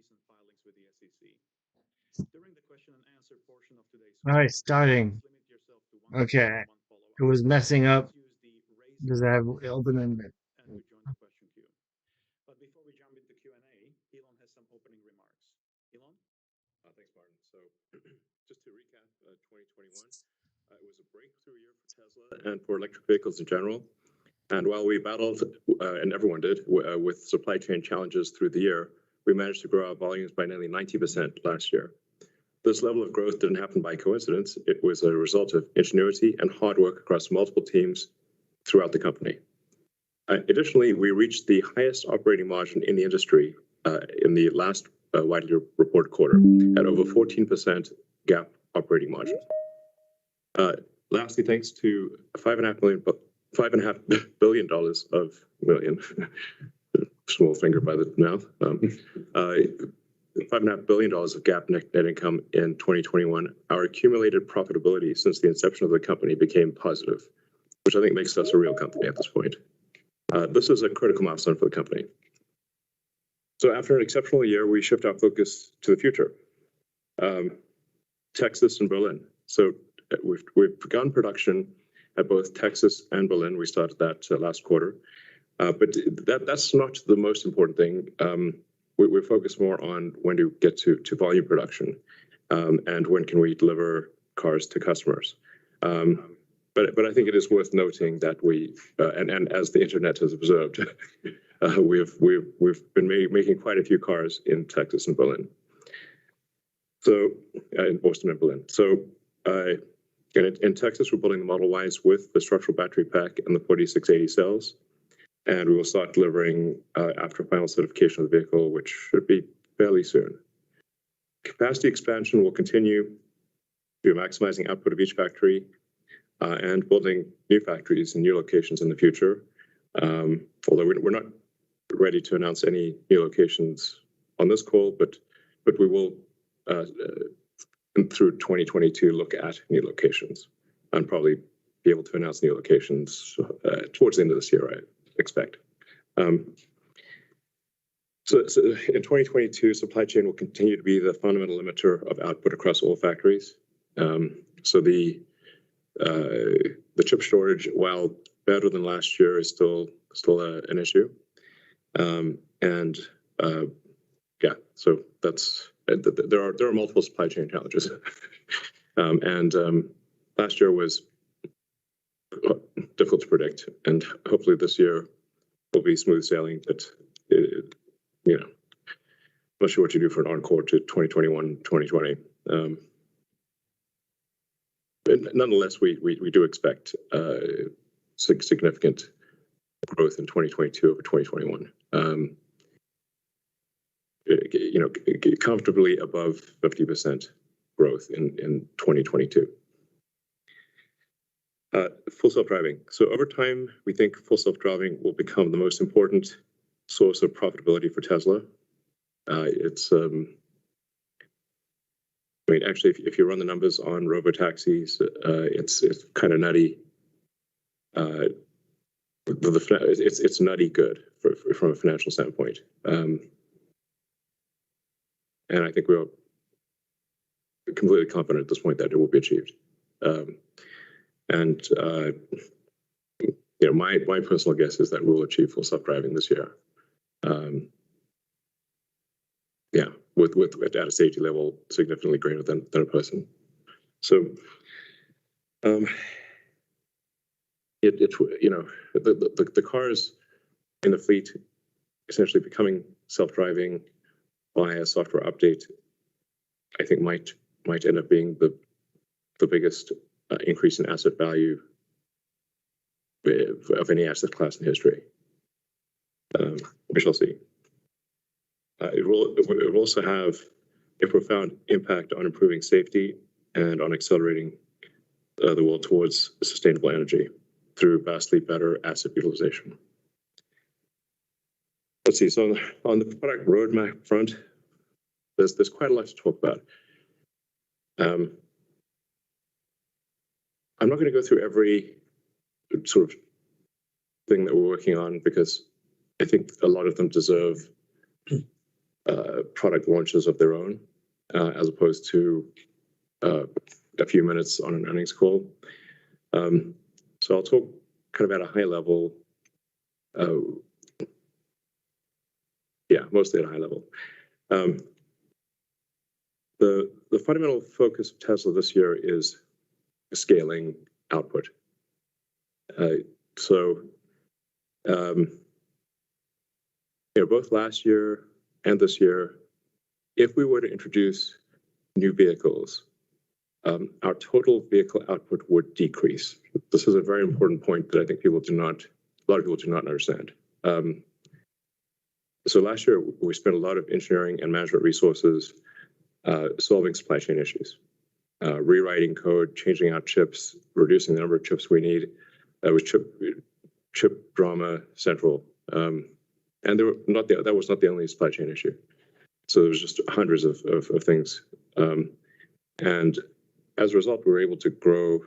recent filings with the SEC. During the question and answer portion of today's All right, starting. limit yourself to one Okay. one follow-up. It was messing up Use the raise because I have open and ended. to join the question queue. But before we jump into Q&A, Elon has some opening remarks. Elon? Thanks, Martin. So just to recap, 2021, it was a breakthrough year for Tesla and for electric vehicles in general. And while we battled, and everyone did, with supply chain challenges through the year, we managed to grow our volumes by nearly 90% last year. This level of growth didn't happen by coincidence. It was a result of ingenuity and hard work across multiple teams throughout the company. Additionally, we reached the highest operating margin in the industry in the last widely reported quarter at over 14% GAAP operating margin. Lastly, thanks to $5.5 billion of million, small finger by the mouth, $5.5 billion of GAAP net income in 2021, our accumulated profitability since the inception of the company became positive, which I think makes us a real company at this point. This is a critical milestone for the company. So after an exceptional year, we shift our focus to the future. Texas and Berlin. So we've begun production at both Texas and Berlin. We started that last quarter. But that's not the most important thing. We focus more on when to get to volume production and when can we deliver cars to customers. But I think it is worth noting that we, and as the internet has observed, we've been making quite a few cars in Texas and Berlin. So in Boston and Berlin. So in Texas, we're building the Model Ys with the structural battery pack and the 4680 cells. And we will start delivering after final certification of the vehicle, which should be fairly soon. Capacity expansion will continue through maximizing output of each factory and building new factories in new locations in the future. Although we're not ready to announce any new locations on this call, but we will, through 2022, look at new locations and probably be able to announce new locations towards the end of this year, I expect. So in 2022, supply chain will continue to be the fundamental limiter of output across all factories. So the chip shortage, while better than last year, is still an issue. Yeah, so that's there are multiple supply chain challenges. Last year was difficult to predict, and hopefully this year will be smooth sailing. But I'm not sure what you do for an encore to 2021, 2020. But nonetheless, we do expect significant growth in 2022 over 2021. Comfortably above 50% growth in 2022. Full self-driving. So over time, we think full self-driving will become the most important source of profitability for Tesla. Actually, if you run the numbers on robotaxis, it's kind of nutty. It's nutty good from a financial standpoint. And I think we're completely confident at this point that it will be achieved. My personal guess is that we'll achieve full self-driving this year. With at a safety level significantly greater than a person. So, the cars in the fleet essentially becoming self-driving by a software update, I think might end up being the biggest increase in asset value of any asset class in history. We shall see. It will also have a profound impact on improving safety and on accelerating the world towards sustainable energy through vastly better asset utilization. Let's see. So on the product roadmap front, there's quite a lot to talk about. I'm not going to go through every sort of thing that we're working on because I think a lot of them deserve product launches of their own, as opposed to a few minutes on an earnings call. So I'll talk kind of at a high level. Yeah, mostly at a high level. The fundamental focus of Tesla this year is scaling output. Both last year and this year, if we were to introduce new vehicles, our total vehicle output would decrease. This is a very important point that I think a lot of people do not understand. So last year, we spent a lot of engineering and management resources solving supply chain issues, rewriting code, changing out chips, reducing the number of chips we need. That was chip drama central. And that was not the only supply chain issue. So there was just hundreds of things. And as a result, we were able to grow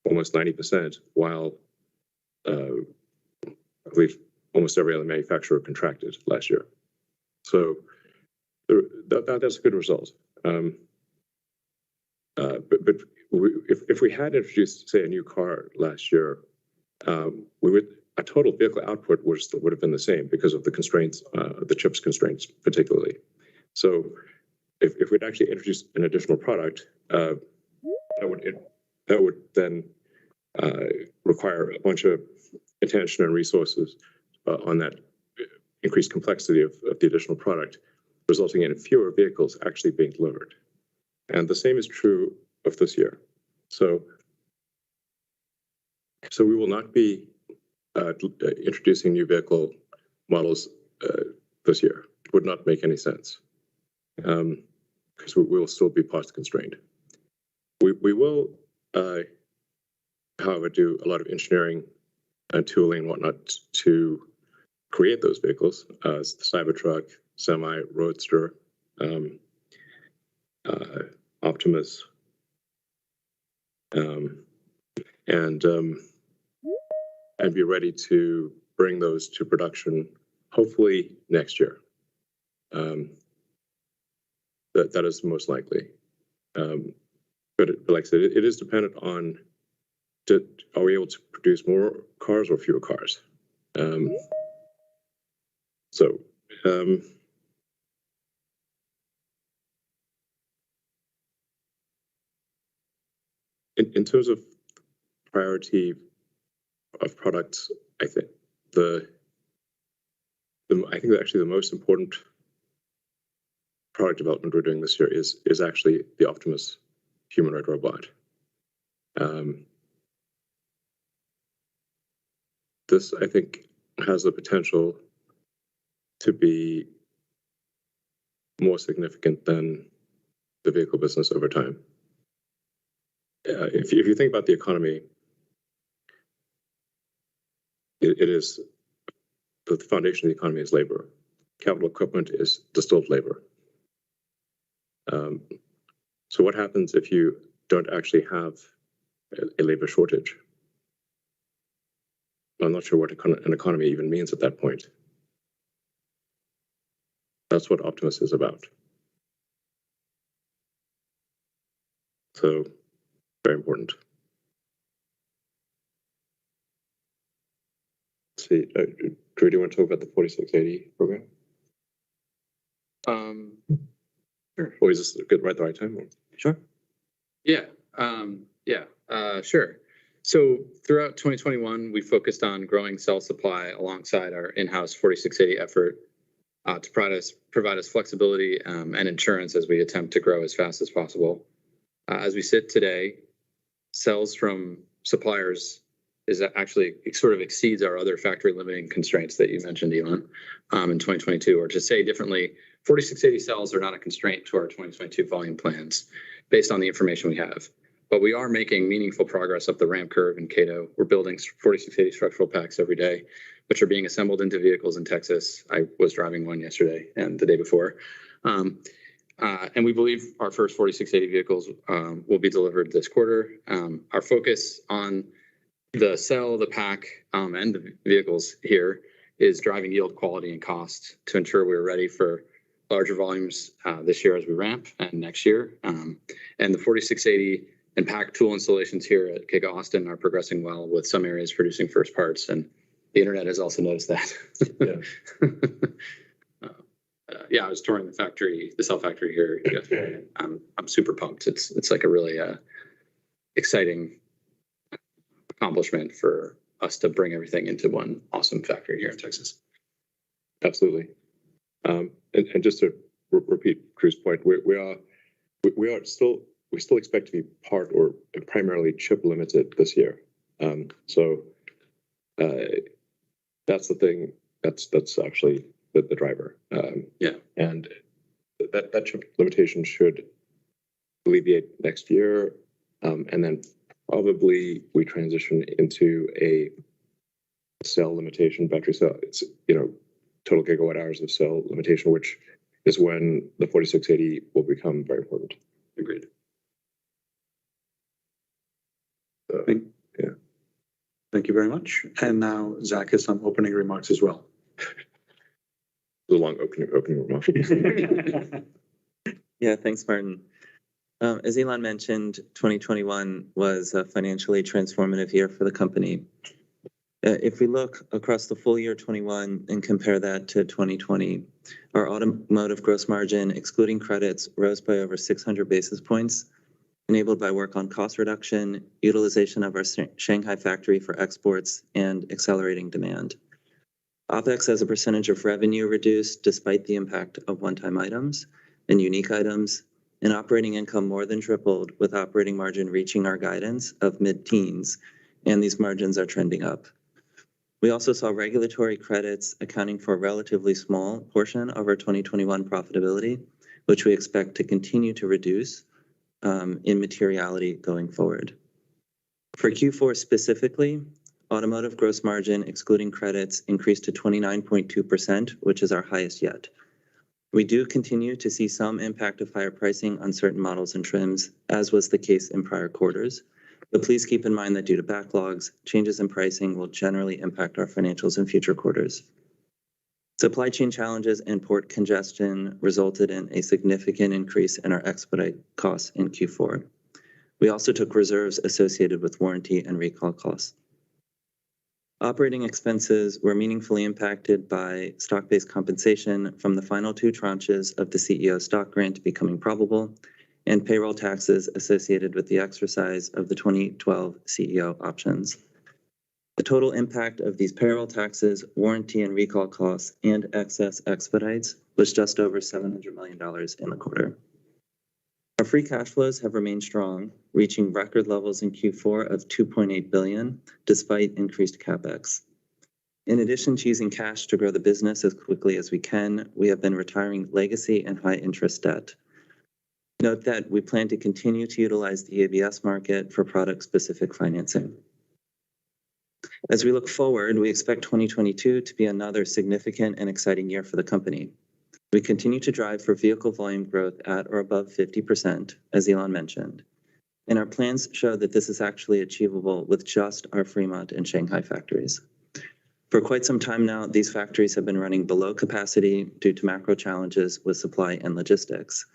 almost 90% while I believe almost every other manufacturer contracted last year. So that's a good result. But if we had introduced, say, a new car last year, our total vehicle output would have been the same because of the constraints, the chips constraints particularly. So if we'd actually introduced an additional product, that would then require a bunch of attention and resources on that increased complexity of the additional product, resulting in fewer vehicles actually being delivered. And the same is true of this year. So we will not be introducing new vehicle models this year. It would not make any sense because we will still be cost constrained. We will, however, do a lot of engineering and tooling and whatnot to create those vehicles, the Cybertruck, Semi, Roadster, Optimus, and be ready to bring those to production, hopefully next year. That is most likely. But like I said, it is dependent on, are we able to produce more cars or fewer cars? In terms of priority of products, I think actually the most important product development we're doing this year is actually the Optimus humanoid robot. This, I think, has the potential to be more significant than the vehicle business over time. If you think about the economy, it is the foundation of the economy is labor. Capital equipment is distilled labor. So what happens if you don't actually have a labor shortage? I'm not sure what an economy even means at that point. That's what Optimus is about. So, very important. Let's see, Drew, do you want to talk about the 4680 program? Sure. Or is this good right the right time? Or? Sure. Yeah. Sure. So throughout 2021, we focused on growing cell supply alongside our in-house 4680 effort to provide us flexibility and insurance as we attempt to grow as fast as possible. As we sit today, cells from suppliers sort of exceeds our other factory limiting constraints that you mentioned, Elon, in 2022. Or to say differently, 4680 cells are not a constraint to our 2022 volume plans based on the information we have. But we are making meaningful progress up the ramp curve in Cato. We're building 4680 structural packs every day, which are being assembled into vehicles in Texas. I was driving one yesterday and the day before. And we believe our first 4680 vehicles will be delivered this quarter. Our focus on the cell, the pack, and the vehicles here is driving yield, quality, and cost to ensure we're ready for larger volumes this year as we ramp and next year. And the 4680 and pack tool installations here at Giga Austin are progressing well, with some areas producing first parts, and the internet has also noticed that. Yeah, I was touring the factory, the cell factory here yesterday. I'm super pumped. It's like a really exciting accomplishment for us to bring everything into one awesome factory here in Texas. Absolutely. And just to repeat Drew's point, we still expect to be part or primarily chip limited this year. So that's the thing. That's actually the driver. Yeah. And that chip limitation should alleviate next year, and then probably we transition into a cell limitation, battery cell. It's total gigawatt hours of cell limitation, which is when the 4680 will become very important. Agreed. So, yeah. Thank you very much. And now Zach has some opening remarks as well. The long opening remark. Yeah, thanks, Martin. As Elon mentioned, 2021 was a financially transformative year for the company. If we look across the full year 21 and compare that to 2020, our automotive gross margin, excluding credits, rose by over 600 basis points, enabled by work on cost reduction, utilization of our Shanghai factory for exports, and accelerating demand. OPEX as a percentage of revenue reduced despite the impact of one-time items and unique items, and operating income more than tripled, with operating margin reaching our guidance of mid-teens, and these margins are trending up. We also saw regulatory credits accounting for a relatively small portion of our 2021 profitability, which we expect to continue to reduce in materiality going forward. For Q4 specifically, automotive gross margin, excluding credits, increased to 29.2%, which is our highest yet. We do continue to see some impact of higher pricing on certain models and trims, as was the case in prior quarters. But please keep in mind that due to backlogs, changes in pricing will generally impact our financials in future quarters. Supply chain challenges and port congestion resulted in a significant increase in our expedite costs in Q4. We also took reserves associated with warranty and recall costs. Operating expenses were meaningfully impacted by stock-based compensation from the final two tranches of the CEO stock grant becoming probable, and payroll taxes associated with the exercise of the 2012 CEO options. The total impact of these payroll taxes, warranty and recall costs, and excess expedites was just over $700 million in the quarter. Our free cash flows have remained strong, reaching record levels in Q4 of $2.8 billion, despite increased CapEx. In addition to using cash to grow the business as quickly as we can, we have been retiring legacy and high-interest debt. Note that we plan to continue to utilize the ABS market for product-specific financing. As we look forward, we expect 2022 to be another significant and exciting year for the company. We continue to drive for vehicle volume growth at or above 50%, as Elon mentioned. And our plans show that this is actually achievable with just our Fremont and Shanghai factories. For quite some time now, these factories have been running below capacity due to macro challenges with supply and logistics.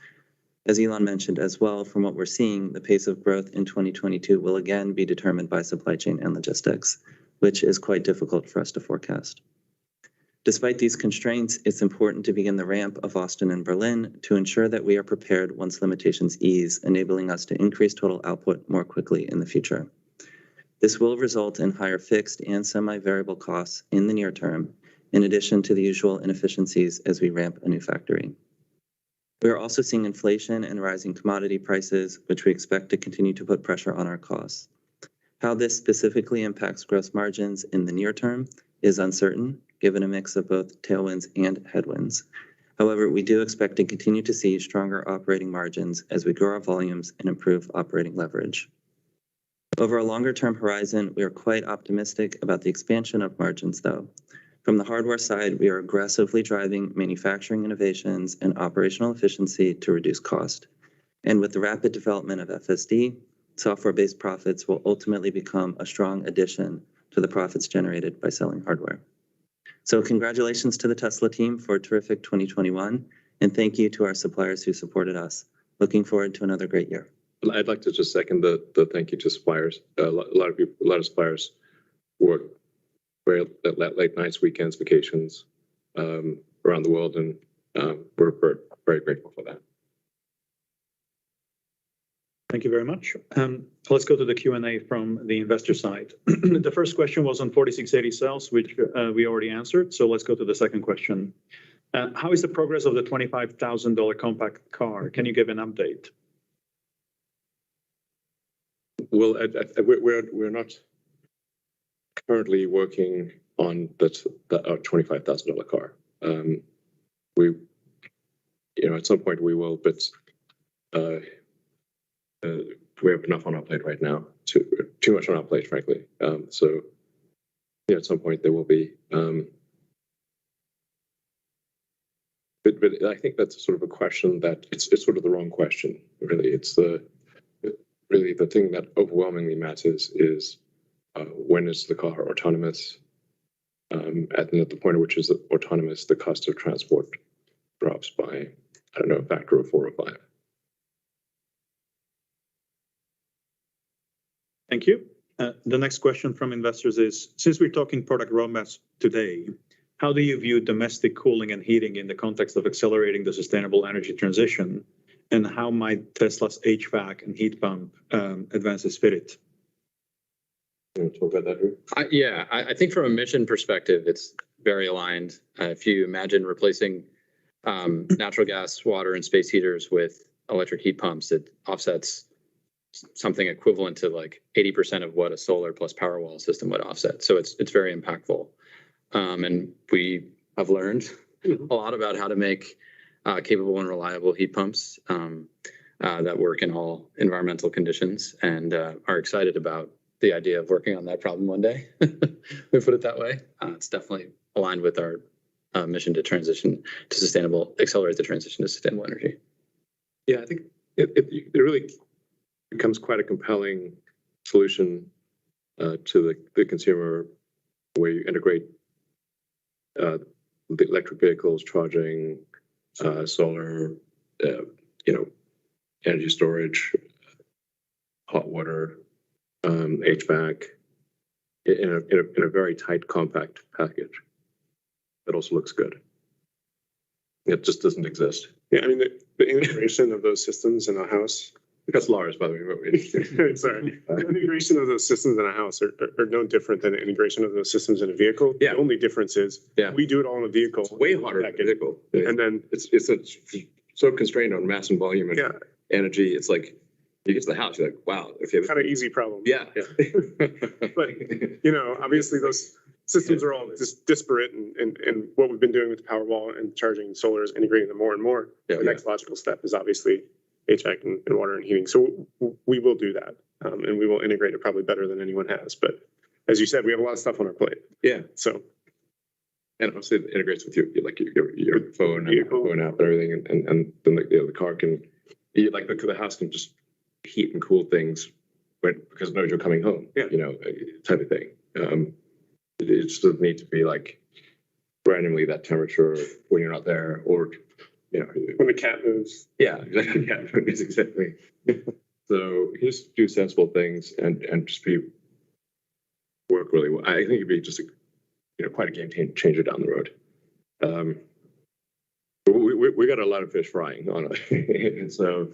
As Elon mentioned as well, from what we're seeing, the pace of growth in 2022 will again be determined by supply chain and logistics, which is quite difficult for us to forecast. Despite these constraints, it's important to begin the ramp of Austin and Berlin to ensure that we are prepared once limitations ease, enabling us to increase total output more quickly in the future. This will result in higher fixed and semi-variable costs in the near term, in addition to the usual inefficiencies as we ramp a new factory. We are also seeing inflation and rising commodity prices, which we expect to continue to put pressure on our costs. How this specifically impacts gross margins in the near term is uncertain, given a mix of both tailwinds and headwinds. However, we do expect to continue to see stronger operating margins as we grow our volumes and improve operating leverage. Over a longer-term horizon, we are quite optimistic about the expansion of margins, though. From the hardware side, we are aggressively driving manufacturing innovations and operational efficiency to reduce cost. And with the rapid development of FSD, software-based profits will ultimately become a strong addition to the profits generated by selling hardware. So congratulations to the Tesla team for a terrific 2021, And thank you to our suppliers who supported us. Looking forward to another great year. I'd like to just second the thank you to suppliers. A lot of suppliers work very late nights, weekends, vacations around the world, and we're very grateful for that. Thank you very much. Let's go to the Q&A from the investor side. The first question was on 4680 cells, which we already answered. So let's go to the second question. How is the progress of the $25,000 compact car? Can you give an update? Well, we're not currently working on our $25,000 car. At some point we will, but we have enough on our plate right now. Too much on our plate, frankly. So at some point there will be. But I think that's sort of a question that it's sort of the wrong question. Really, it's really the thing that overwhelmingly matters is when is the car autonomous? At the point at which is autonomous, the cost of transport drops by, I don't know, a factor of 4 or 5. Thank you. The next question from investors is, since we're talking product roadmaps today, how do you view domestic cooling and heating in the context of accelerating the sustainable energy transition? And how might Tesla's HVAC and heat pump advances fit it? You want to talk about that, Drew? I think from a mission perspective, it's very aligned. If you imagine replacing natural gas, water, and space heaters with electric heat pumps, it offsets something equivalent to like 80% of what a solar plus Powerwall system would offset. So it's very impactful. And we have learned a lot about how to make capable and reliable heat pumps that work in all environmental conditions, and are excited about the idea of working on that problem one day. We put it that way. It's definitely aligned with our mission to accelerate the transition to sustainable energy. Yeah, I think it really becomes quite a compelling solution to the consumer, where you integrate the electric vehicles, charging, solar, energy storage, hot water, HVAC in a very tight, compact package that also looks good. It just doesn't exist. Yeah, I mean, the integration of those systems in a house. That's Lars, by the way. Sorry. The integration of those systems in a house are no different than the integration of those systems in a vehicle. Yeah. The only difference is we do it all in a vehicle. It's way harder in a vehicle. And then it's so constrained on mass and volume and energy. It's like you get to the house, you're like, wow. If you have kind of easy problem. Yeah. But obviously those systems are all just disparate, and what we've been doing with the Powerwall and charging and solar is integrating them more and more. The next logical step is obviously HVAC and water and heating. So we will do that, and we will integrate it probably better than anyone has. But as you said, we have a lot of stuff on our plate. Yeah. So, and obviously it integrates with your phone and phone app and everything, and then the car can, the house can just heat and cool things because it knows you're coming home. Yeah. Type of thing. It just doesn't need to be like randomly that temperature when you're not there, or when the cat moves. Yeah, exactly. Cat moves, exactly. So just do sensible things and just work really well. I think it'd be just quite a game changer down the road. We got a lot of fish frying on it, and so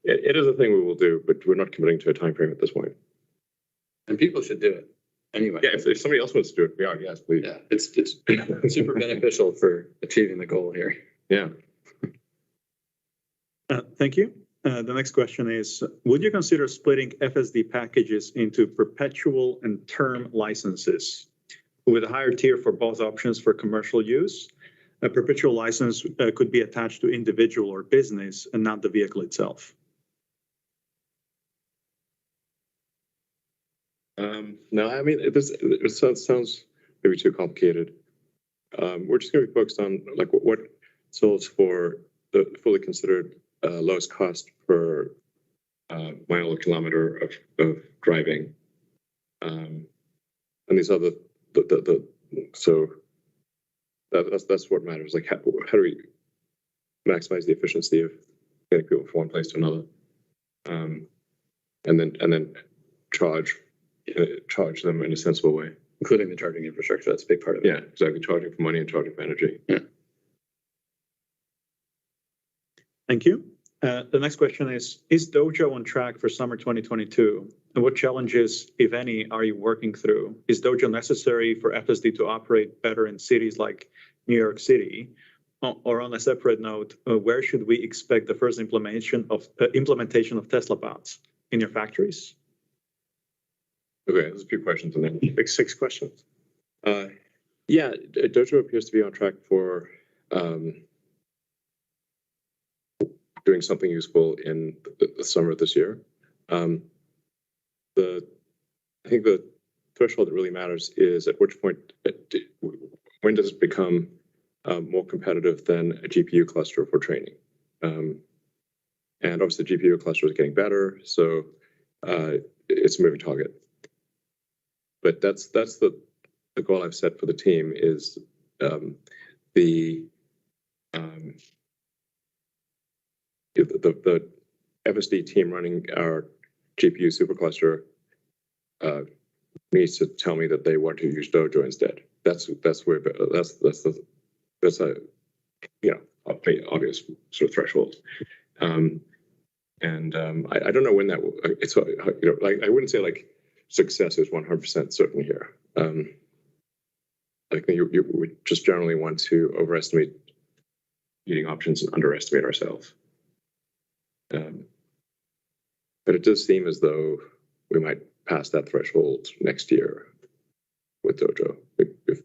it is a thing we will do, but we're not committing to a time frame at this point. And people should do it anyway. Yeah, if somebody else wants to do it, we are. Yes, please. Yeah, it's super beneficial for achieving the goal here. Yeah. Thank you. The next question is, would you consider splitting FSD packages into perpetual and term licenses with a higher tier for both options for commercial use? A perpetual license could be attached to individual or business and not the vehicle itself. No, I mean, it sounds maybe too complicated. We're just going to be focused on what solves for the fully considered lowest cost per mile or kilometer of driving, and these are so that's what matters. Like how do we maximize the efficiency of getting people from one place to another, and then charge them in a sensible way, including the charging infrastructure. That's a big part of it. Yeah, exactly. Charging for money and charging for energy. Yeah. Thank you. The next question is Dojo on track for summer 2022? And what challenges, if any, are you working through? Is Dojo necessary for FSD to operate better in cities like New York City? Or on a separate note, where should we expect the first implementation of Tesla bots? In your factories? Okay, there's a few questions in there. Like 6 questions. Yeah, Dojo appears to be on track for doing something useful in the summer of this year. I think the threshold that really matters is at which point, when does it become more competitive than a GPU cluster for training? And obviously the GPU cluster is getting better, so it's a moving target. But that's the goal I've set for the team is the FSD team running our GPU supercluster needs to tell me that they want to use Dojo instead. That's a obvious sort of threshold. I don't know when that will. It's like I wouldn't say like success is 100% certain here. I think you would just generally want to overestimate eating options and underestimate ourselves. But it does seem as though we might pass that threshold next year with Dojo if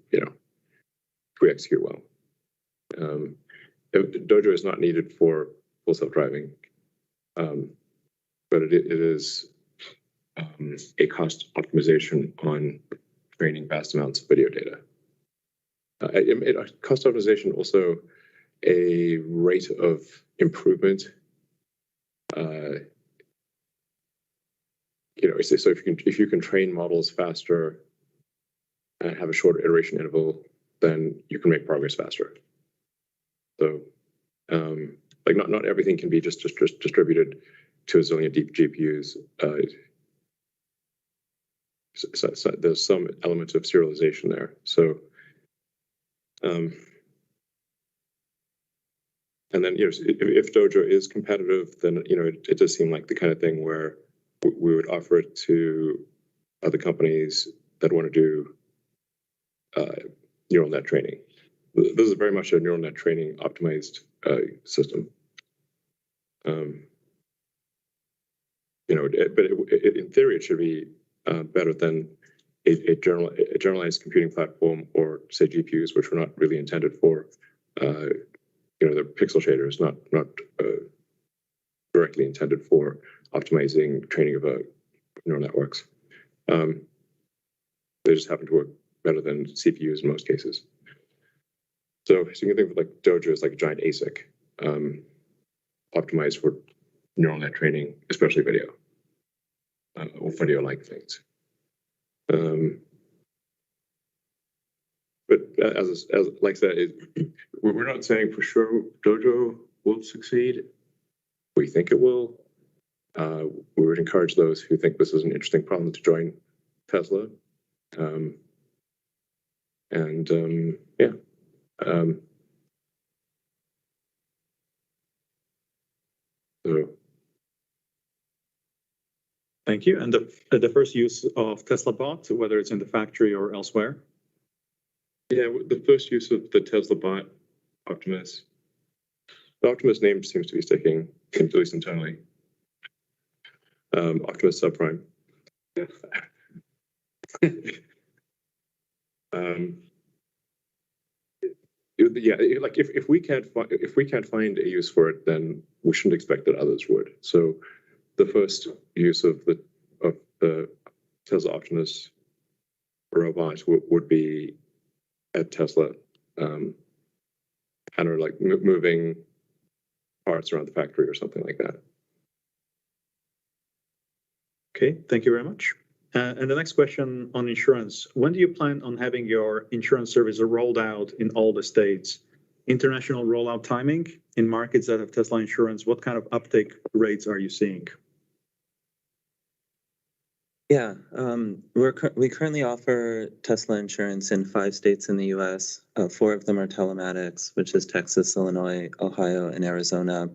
we execute well. Dojo is not needed for full self-driving, but it is a cost optimization on training vast amounts of video data. Cost optimization also a rate of improvement. So if you can train models faster and have a shorter iteration interval, then you can make progress faster. So, like not everything can be just distributed to a zillion deep GPUs. So there's some element of serialization there. So, and then if Dojo is competitive, then it does seem like the kind of thing where we would offer it to other companies that want to do neural net training. This is very much a neural net training optimized system. But in theory, it should be better than a generalized computing platform, or say GPUs, which were not really intended for the pixel shaders, not directly intended for optimizing training of neural networks. They just happen to work better than CPUs in most cases. So you can think of like Dojo as like a giant ASIC, optimized for neural net training, especially video or video-like things. But as like I said, we're not saying for sure Dojo will succeed. We think it will. We would encourage those who think this is an interesting problem to join Tesla. So. Thank you. And the first use of Tesla bot, whether it's in the factory or elsewhere? Yeah, the first use of the Tesla bot, Optimus. The Optimus name seems to be sticking, at least internally. Optimus subprime. Yeah. Like if we can't find a use for it, then we shouldn't expect that others would. So the first use of the Tesla Optimus robot would be at Tesla, kind of like moving parts around the factory or something like that. Okay, thank you very much. And the next question on insurance. When do you plan on having your insurance service rolled out in all the states? International rollout timing in markets that have Tesla insurance, what kind of uptake rates are you seeing? Yeah, we currently offer Tesla insurance in 5 states in the U.S. 4 of them are telematics, which is Texas, Illinois, Ohio, and Arizona.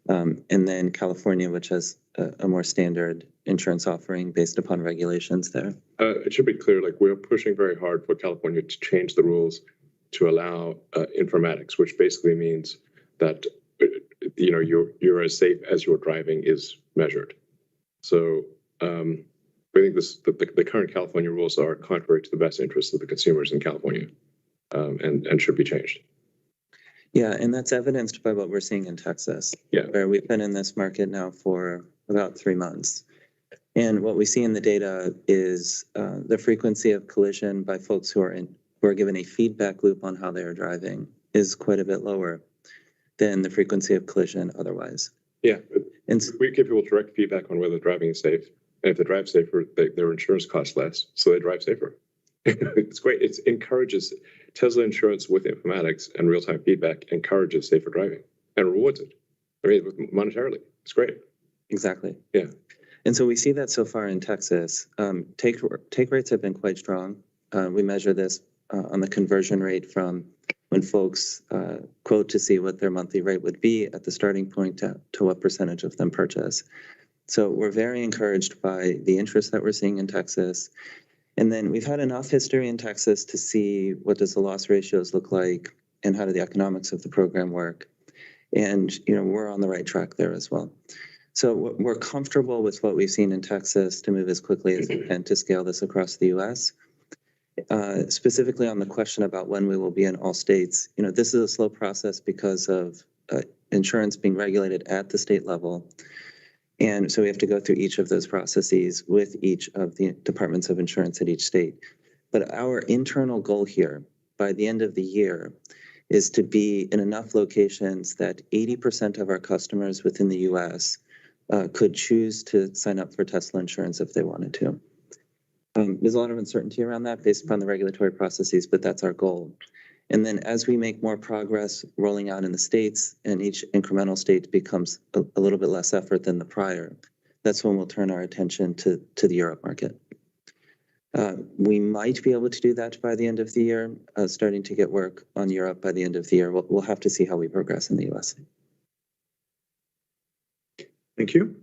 And then California, which has a more standard insurance offering based upon regulations there. It should be clear, like we're pushing very hard for California to change the rules to allow informatics, which basically means that you're as safe as your driving is measured. So I think the current California rules are contrary to the best interests of the consumers in California, and should be changed. Yeah, and that's evidenced by what we're seeing in Texas, where we've been in this market now for about 3 months. And what we see in the data is the frequency of collision by folks who are given a feedback loop on how they are driving is quite a bit lower than the frequency of collision otherwise. Yeah, and we give people direct feedback on whether driving is safe. And if they drive safer, their insurance costs less, so they drive safer. It's great. It encourages Tesla insurance with informatics and real-time feedback encourages safer driving and rewards it. I mean, monetarily, it's great. Exactly. Yeah. And so we see that so far in Texas. Take rates have been quite strong. We measure this on the conversion rate from when folks quote to see what their monthly rate would be at the starting point to what percentage of them purchase. So we're very encouraged by the interest that we're seeing in Texas. And then we've had enough history in Texas to see what does the loss ratios look like and how do the economics of the program work. And we're on the right track there as well. So we're comfortable with what we've seen in Texas to move as quickly as we can to scale this across the U.S. Specifically on the question about when we will be in all states, this is a slow process because of insurance being regulated at the state level. And so we have to go through each of those processes with each of the departments of insurance at each state. But our internal goal here by the end of the year is to be in enough locations that 80% of our customers within the U.S. Could choose to sign up for Tesla insurance if they wanted to. There's a lot of uncertainty around that based upon the regulatory processes, but that's our goal. And then as we make more progress rolling out in the states and each incremental state becomes a little bit less effort than the prior, that's when we'll turn our attention to the Europe market. We might be able to do that by the end of the year, starting to get work on Europe by the end of the year. We'll have to see how we progress in the US. Thank you.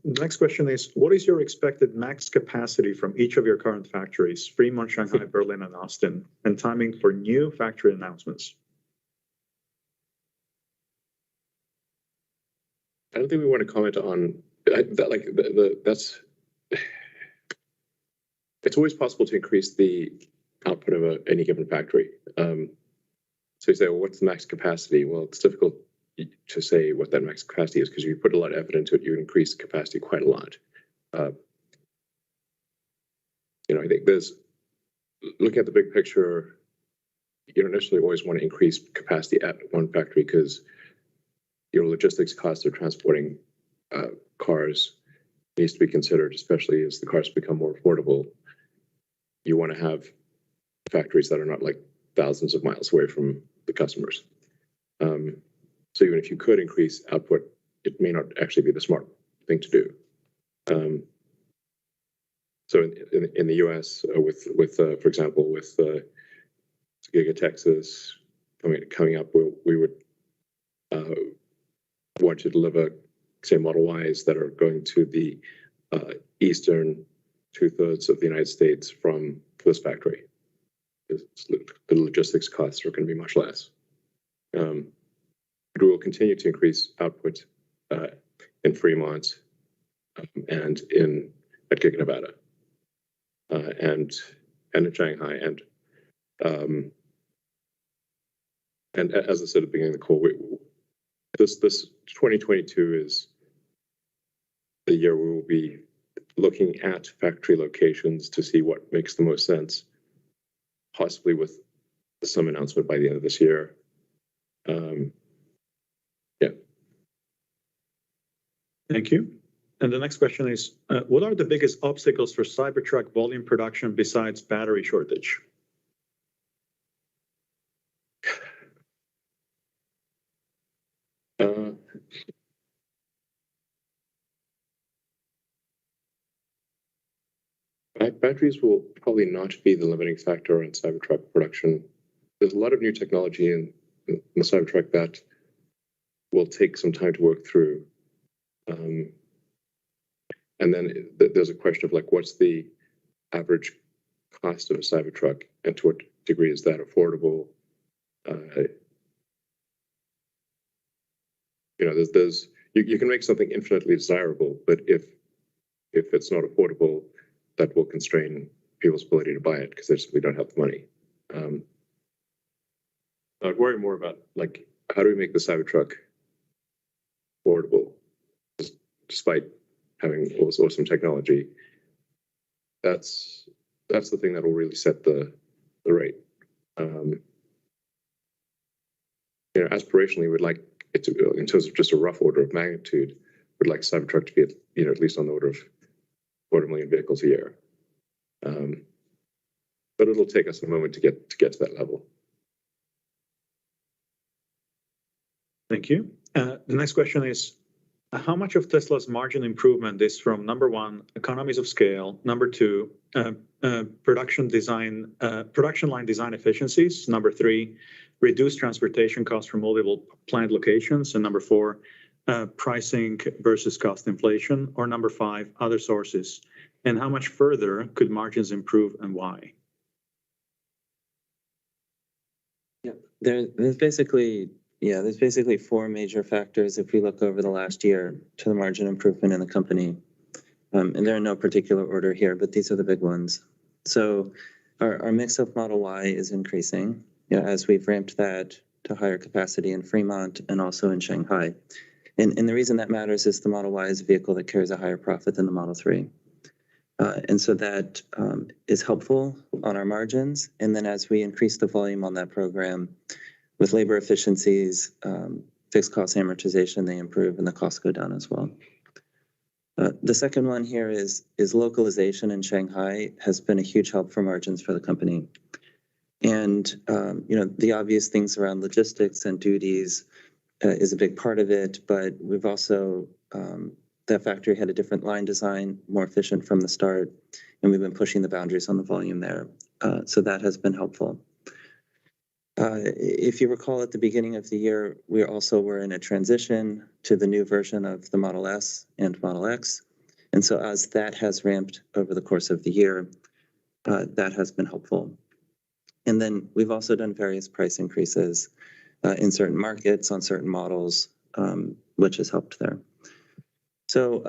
Next question is, what is your expected max capacity from each of your current factories, Fremont, Shanghai, Berlin, and Austin, and timing for new factory announcements? I don't think we want to comment on that. That's it's always possible to increase the output of any given factory. So you say, well, what's the max capacity? Well, it's difficult to say what that max capacity is because you put a lot of effort into it, you increase capacity quite a lot. I think looking at the big picture, you don't necessarily always want to increase capacity at one factory because your logistics costs of transporting cars needs to be considered, especially as the cars become more affordable. You want to have factories that are not like thousands of miles away from the customers. So even if you could increase output, it may not actually be the smart thing to do. So in the U.S., for example, with Giga Texas coming up, we would want to deliver, say, Model Ys that are going to the eastern 2/3 of the United States from this factory. The logistics costs are going to be much less. We will continue to increase output in Fremont and at Giga Nevada and in Shanghai and as I said at the beginning of the call, this 2022 is the year we will be looking at factory locations to see what makes the most sense, possibly with some announcement by the end of this year. Thank you. And the next question is, what are the biggest obstacles for Cybertruck volume production besides battery shortage? Batteries will probably not be the limiting factor in Cybertruck production. There's a lot of new technology in the Cybertruck that will take some time to work through. And then there's a question of like, what's the average cost of a Cybertruck, and to what degree is that affordable? You know, you can make something infinitely desirable, but if it's not affordable, that will constrain people's ability to buy it because they simply don't have the money. I'd worry more about like, how do we make the Cybertruck affordable, despite having all this awesome technology? That's the thing that will really set the rate. You know, aspirationally, we'd like it to, in terms of just a rough order of magnitude, we'd like Cybertruck to be at least on the order of 250,000 vehicles a year. But it'll take us a moment to get to that level. Thank you. The next question is, how much of Tesla's margin improvement is from number one, economies of scale, number two, production line design efficiencies, number three, reduced transportation costs from multiple plant locations, and number four, pricing versus cost inflation, or number five, other sources? And how much further could margins improve and why? Yeah, there's basically four major factors if we look over the last year to the margin improvement in the company. And they're in no particular order here, but these are the big ones. So our mix of Model Y is increasing, you know, as we've ramped that to higher capacity in Fremont and also in Shanghai. And the reason that matters is the Model Y is a vehicle that carries a higher profit than the Model 3. And so that is helpful on our margins. And then as we increase the volume on that program, with labor efficiencies, fixed cost amortization, they improve and the costs go down as well. The second one here is localization in Shanghai has been a huge help for margins for the company. And you know, the obvious things around logistics and duties is a big part of it, but we've also, that factory had a different line design, more efficient from the start, and we've been pushing the boundaries on the volume there. So that has been helpful. If you recall, at the beginning of the year, we also were in a transition to the new version of the Model S and Model X. And so as that has ramped over the course of the year, that has been helpful. And then we've also done various price increases in certain markets on certain models, which has helped there. So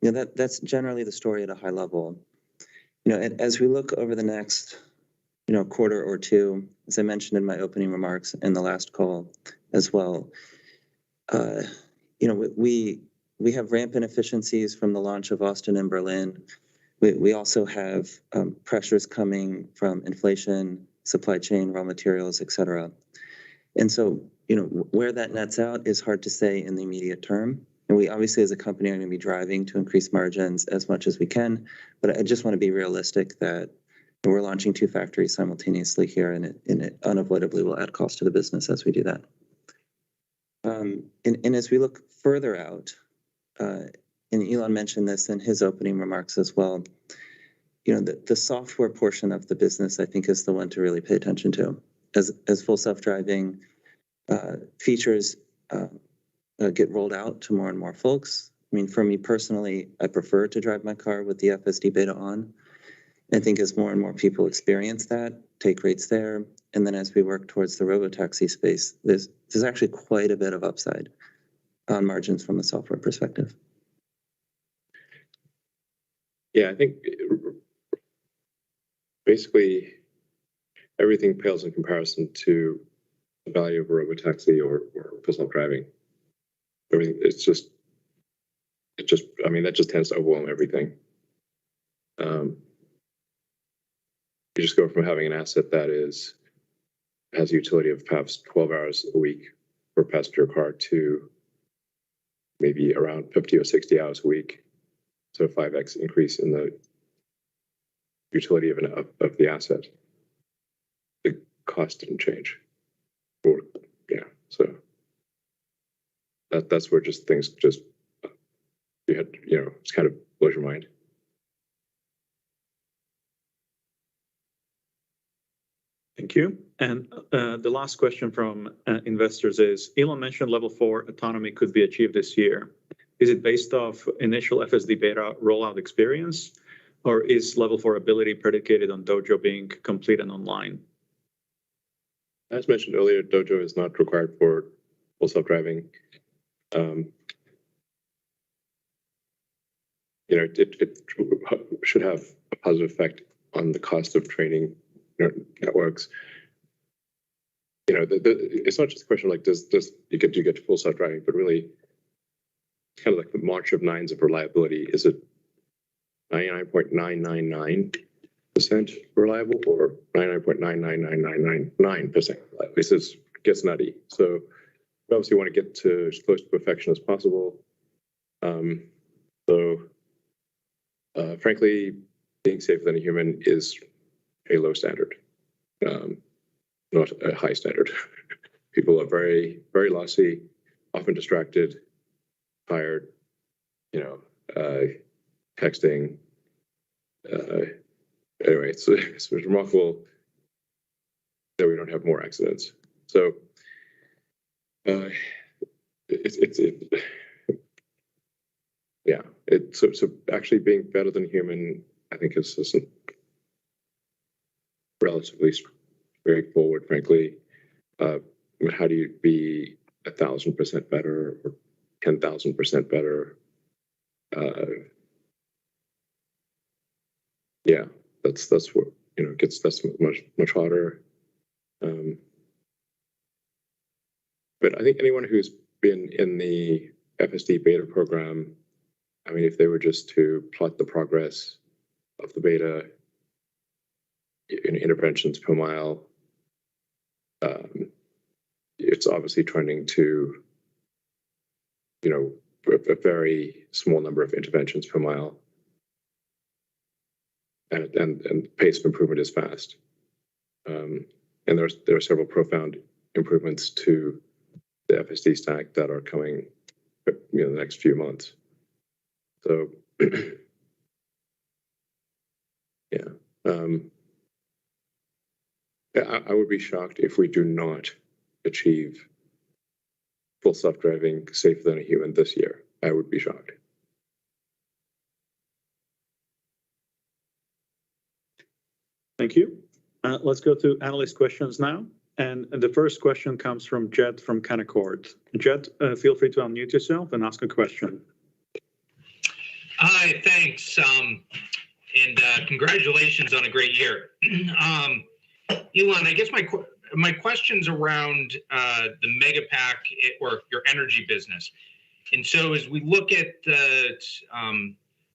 you know, that's generally the story at a high level. You know, as we look over the next quarter or two, as I mentioned in my opening remarks in the last call as well, you know, we have ramp inefficiencies from the launch of Austin and Berlin. We also have pressures coming from inflation, supply chain, raw materials, et cetera. And so, you know, where that nets out is hard to say in the immediate term. And we obviously as a company are going to be driving to increase margins as much as we can. But I just want to be realistic that we're launching two factories simultaneously here, and it unavoidably will add cost to the business as we do that. And as we look further out, and Elon mentioned this in his opening remarks as well, you know, the software portion of the business, I think, is the one to really pay attention to. As full self-driving features get rolled out to more and more folks. I mean, for me personally, I prefer to drive my car with the FSD beta on. I think as more and more people experience that, take rates there, and then as we work towards the robotaxi space, there's actually quite a bit of upside on margins from a software perspective. Yeah, I think basically everything pales in comparison to the value of a robotaxi or full self-driving. I mean, I mean, that just tends to overwhelm everything. You just go from having an asset that has a utility of perhaps 12 hours a week for a passenger car to maybe around 50 or 60 hours a week. So a 5x increase in the utility of the asset. The cost didn't change. Or, yeah, so that's where just things you had, you know, it's kind of blows your mind. Thank you. And the last question from investors is, Elon mentioned level 4 autonomy could be achieved this year. Is it based off initial FSD beta rollout experience, or is level 4 ability predicated on Dojo being complete and online? As mentioned earlier, Dojo is not required for full self-driving. It should have a positive effect on the cost of training networks. It's not just a question like does you get full self-driving, but really it's kind of like the march of nines of reliability. Is it 99.999% reliable or 99.999999% reliable? This gets nutty. So we obviously want to get to as close to perfection as possible. Frankly, being safer than a human is a low standard, not a high standard. People are very, very lossy, often distracted, tired, texting. Anyway, it's remarkable that we don't have more accidents. So so actually being better than human, I think is relatively straightforward, frankly. How do you be 1,000% better or 10,000% better? That's what that's much harder. But I think anyone who's been in the FSD beta program, I mean, if they were just to plot the progress of the beta in interventions per mile, it's obviously trending to, a very small number of interventions per mile, and the pace of improvement is fast. And there are several profound improvements to the FSD stack that are coming, the next few months. So, I would be shocked if we do not achieve full self-driving safer than a human this year. I would be shocked. Thank you. Let's go to analyst questions now. And the first question comes from Jed from Canaccord. Jed, feel free to unmute yourself and ask a question. Hi, thanks. And congratulations on a great year. Elon, I guess my question's around the Megapack or your energy business. And so as we look at the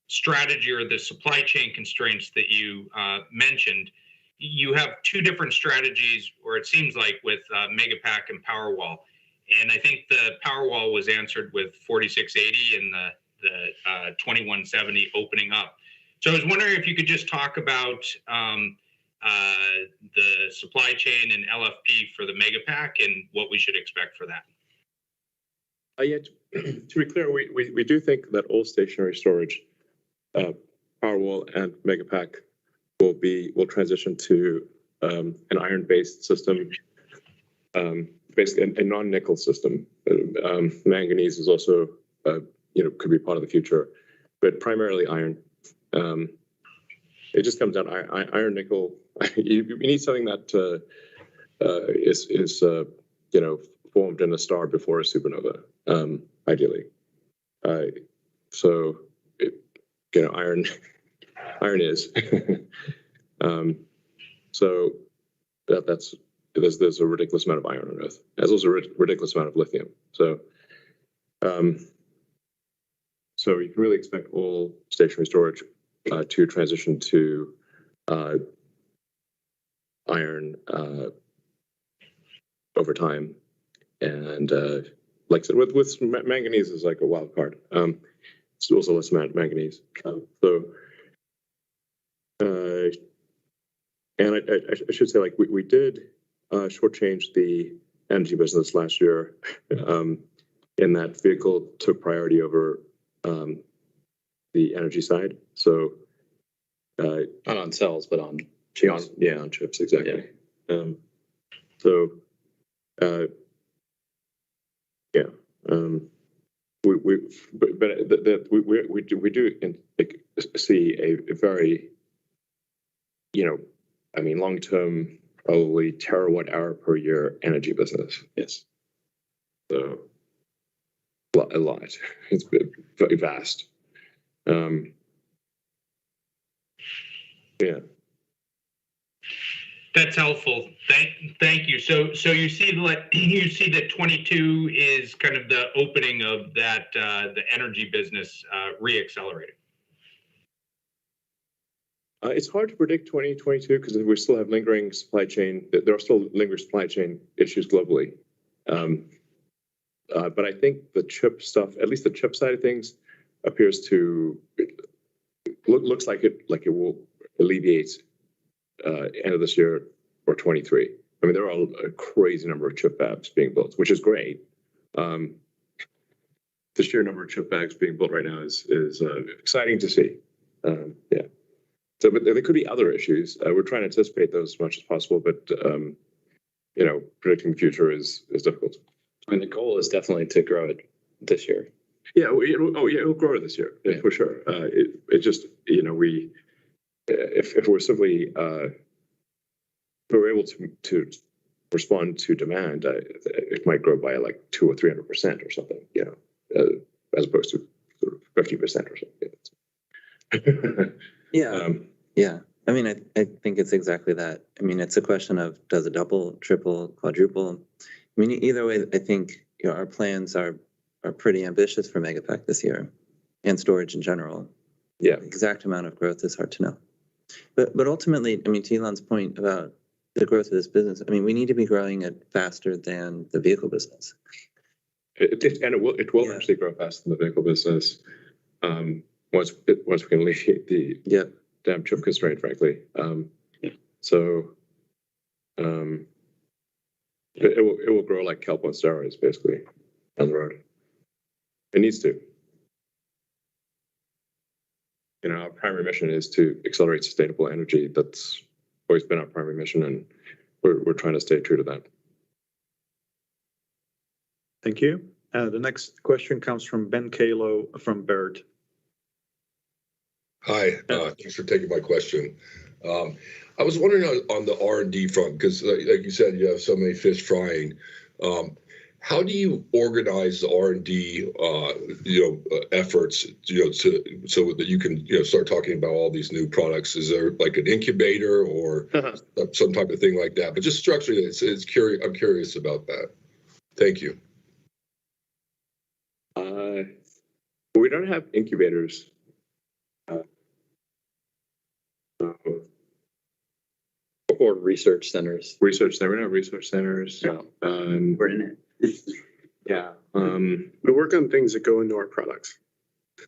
strategy or the supply chain constraints that you mentioned, you have two different strategies, or it seems like, with Megapack and Powerwall. And I think the Powerwall was answered with 4680 and the 2170 opening up. So I was wondering if you could just talk about the supply chain and LFP for the Megapack and what we should expect for that. To be clear, we do think that all stationary storage, Powerwall and Megapack, will transition to an iron-based system, basically a non-nickel system. Manganese is also could be part of the future, but primarily iron. It just comes down iron, nickel. You need something that is formed in a star before a supernova, ideally. So iron is. So there's a ridiculous amount of iron on Earth, as well as a ridiculous amount of lithium. So you can really expect all stationary storage to transition to iron over time. And like I said, with manganese is like a wild card. It's also less manganese. And I should say, like, we did shortchange the energy business last year, in that vehicle took priority over the energy side. So Not on cells, but on chips. On chips, exactly. So, yeah, we do see a very, long-term, probably terawatt hour per year energy business. Yes. So a lot. It's very vast. Yeah. That's helpful. Thank you. So you see that 22 is kind of the opening of that the energy business reaccelerating. It's hard to predict 2022 because we still have lingering supply chain. There are still lingering supply chain issues globally. But I think the chip stuff, at least the chip side of things, appears to looks like it will alleviate end of this year or 23. I mean, there are a crazy number of chip fabs being built, which is great. The sheer number of chip fabs being built right now is exciting to see. Yeah. So, but there could be other issues. We're trying to anticipate those as much as possible, but predicting the future is difficult. I mean, the goal is definitely to grow it this year. Yeah, it'll grow this year, yeah, for sure. It just, if we're simply if we're able to respond to demand, it might grow by like 200 or 300% or something, as opposed to sort of 50% or something. Yeah. Yeah. I mean, I think it's exactly that. I mean, it's a question of does it double, triple, quadruple? I mean, either way, I think our plans are pretty ambitious for Megapack this year and storage in general. Yeah. The exact amount of growth is hard to know. But ultimately, I mean, to Elon's point about the growth of this business, I mean, we need to be growing it faster than the vehicle business. It will actually grow faster than the vehicle business once we can alleviate the damn chip constraint, frankly. So it will grow like kelp on steroids, basically, down the road. It needs to. Our primary mission is to accelerate sustainable energy. That's always been our primary mission, and we're trying to stay true to that. Thank you. The next question comes from Ben Kalo from Baird. Hi, thanks for taking my question. I was wondering on the R&D front, because like you said, you have so many fish frying. How do you organize the R&D, efforts, so that you can, start talking about all these new products? Is there like an incubator or some type of thing like that? But just structurally, I'm curious about that. Thank you. We don't have incubators. Or research centers. We don't have research centers. No. We're in it. Yeah. We work on things that go into our products.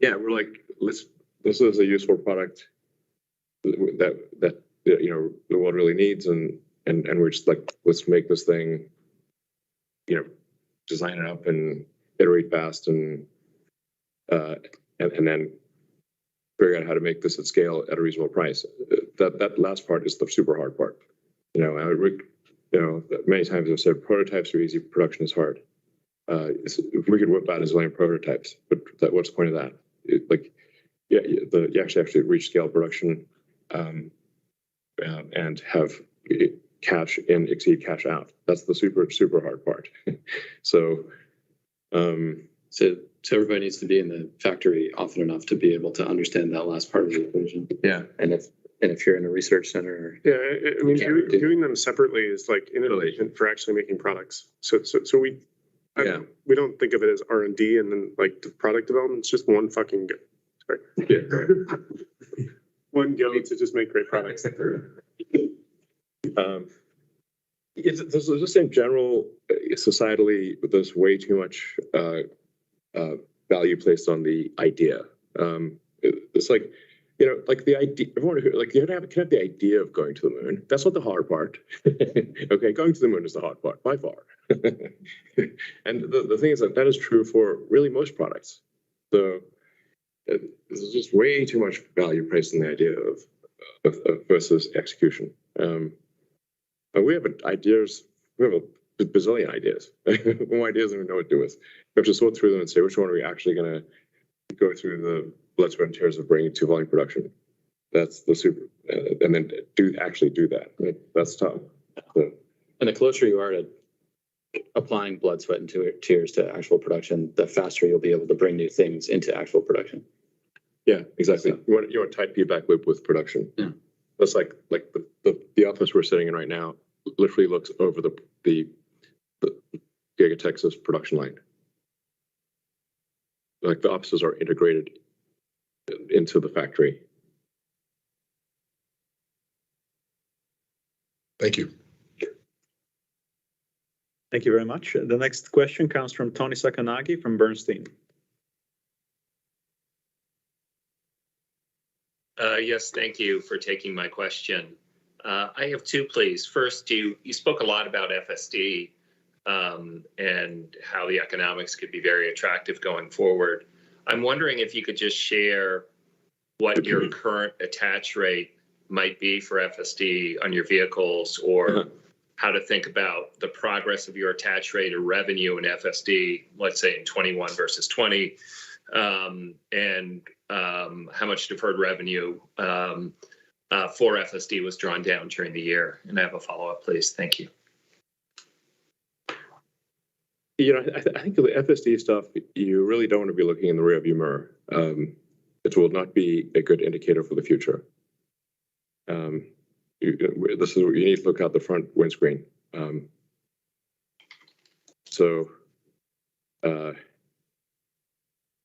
Yeah, we're like, this is a useful product that the world really needs, and we're just like, let's make this thing, design it up and iterate fast and then figure out how to make this at scale at a reasonable price. That last part is the super hard part. Many times I've said prototypes are easy, production is hard. We could whip out a zillion prototypes, but what's the point of that? You actually have to reach scale production and have cash in exceed cash out. That's the super hard part. So everybody needs to be in the factory often enough to be able to understand that last part of the equation. Yeah, and if you're in a research center, I mean, doing them separately is like innovation for actually making products. So we don't think of it as R&D and then like the product development. It's just one fucking go. Sorry. One go to just make great products. There's just in general, societally, there's way too much value placed on the idea. It's like, like the idea, everyone can have the idea of going to the moon. That's not the hard part. Okay, going to the moon is the hard part by far. And the thing is that is true for really most products. So there's just way too much value placed in the idea of versus execution. We have ideas. We have a bazillion ideas. More ideas than we know what to do with. We have to sort through them and say which one are we actually going to go through the blood, sweat, and tears of bringing to volume production. That's the super, and then actually do that. Right? That's tough. So, And the closer you are to applying blood, sweat, and tears to actual production, the faster you'll be able to bring new things into actual production. yeah, exactly. You want a tight feedback loop with production. Yeah. That's like the office we're sitting in right now literally looks over the Giga Texas production line. Like the offices are integrated into the factory. Thank you. Thank you very much. The next question comes from Tony Sakanagi from Bernstein. Yes, thank you for taking my question. I have two, please. First, you spoke a lot about FSD and how the economics could be very attractive going forward. I'm wondering if you could just share what your current attach rate might be for FSD on your vehicles, or how to think about the progress of your attach rate or revenue in FSD, let's say in 21 versus 20, and how much deferred revenue for FSD was drawn down during the year. And I have a follow-up, please. Thank you. You know, I think the FSD stuff, you really don't want to be looking in the rearview mirror. It will not be a good indicator for the future. You need to look out the front windscreen.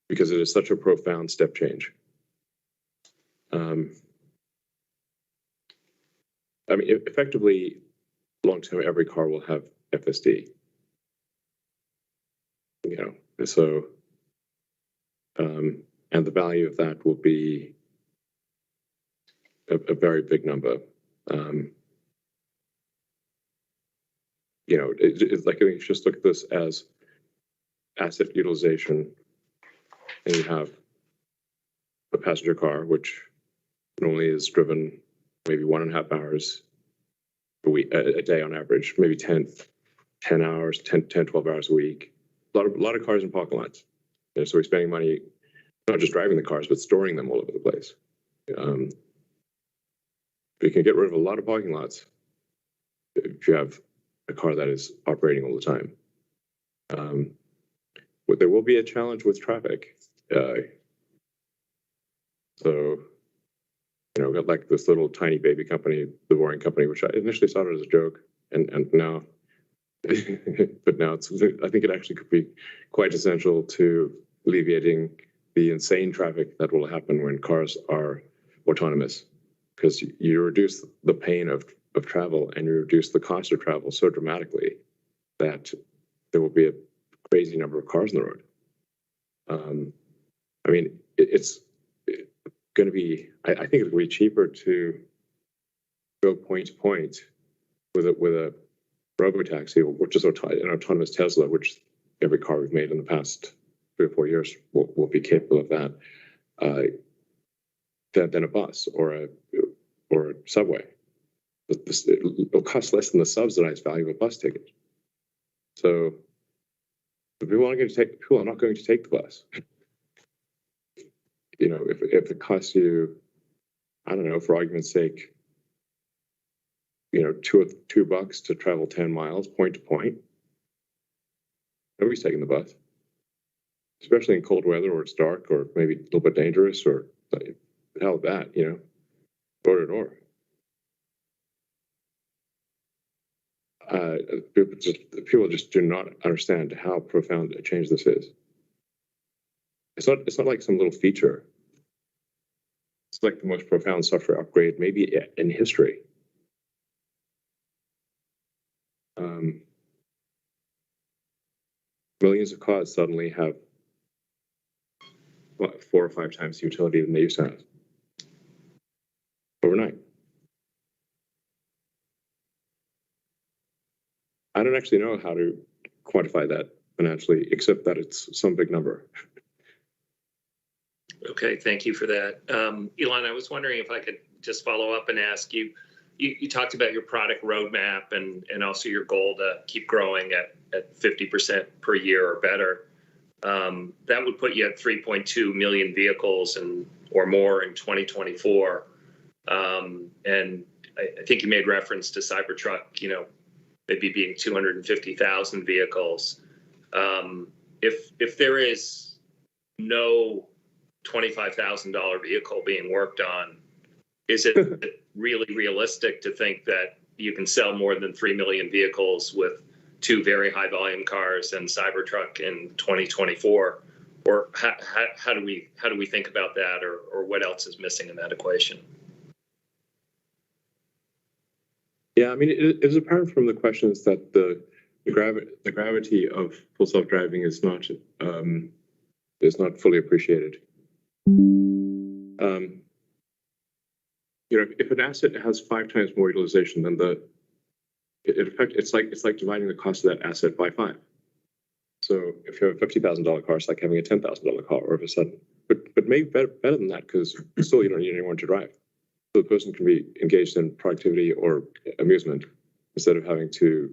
Because it is such a profound step change. I mean, effectively, long term, every car will have FSD. You know, so, and the value of that will be a very big number. You know, it's like, you just look at this as asset utilization, and you have a passenger car, which normally is driven maybe 1.5 hours a day on average, maybe 10 hours, 12 hours a week. A lot of cars in parking lots. You know, so we're spending money not just driving the cars, but storing them all over the place. We can get rid of a lot of parking lots if you have a car that is operating all the time. But there will be a challenge with traffic. So, you know, got like this little tiny baby company, the Boring Company, which I initially started as a joke, and now, but now it's, I think it actually could be quite essential to alleviating the insane traffic that will happen when cars are autonomous, because you reduce the pain of travel and you reduce the cost of travel so dramatically that there will be a crazy number of cars on the road. I mean, it's going to be, I think it's way cheaper to go point to point with a robotaxi, which is an autonomous Tesla, which every car we've made in the past 3 or 4 years will be capable of that, than a bus or a subway. It'll cost less than the subsidized value of a bus ticket. So people are not going to take the bus. You know, if it costs you, I don't know, for argument's sake, you know, $2 to travel 10 miles point to point, nobody's taking the bus, especially in cold weather or it's dark or maybe a little bit dangerous, or the hell with that, you know, door to door. People just do not understand how profound a change this is. It's not like some little feature. It's like the most profound software upgrade maybe in history. Millions of cars suddenly have 4 or 5 times the utility than they used to have overnight. I don't actually know how to quantify that financially, except that it's some big number. Okay, thank you for that. Elon, I was wondering if I could just follow up and ask you, you talked about your product roadmap and also your goal to keep growing at 50% per year or better. That would put you at 3.2 million vehicles or more in 2024. And I think you made reference to Cybertruck, maybe being 250,000 vehicles. If there is no $25,000 vehicle being worked on, is it really realistic to think that you can sell more than 3 million vehicles with 2 very high volume cars and Cybertruck in 2024? Or how do we think about that, or what else is missing in that equation? Yeah, I mean, it is apparent from the questions that the gravity of full self-driving is not fully appreciated. If an asset has 5 times more utilization than it's like dividing the cost of that asset by 5. So if you have a $50,000 car, it's like having a $10,000 car all of a sudden. But maybe better than that, because still you don't need anyone to drive. So the person can be engaged in productivity or amusement instead of having to,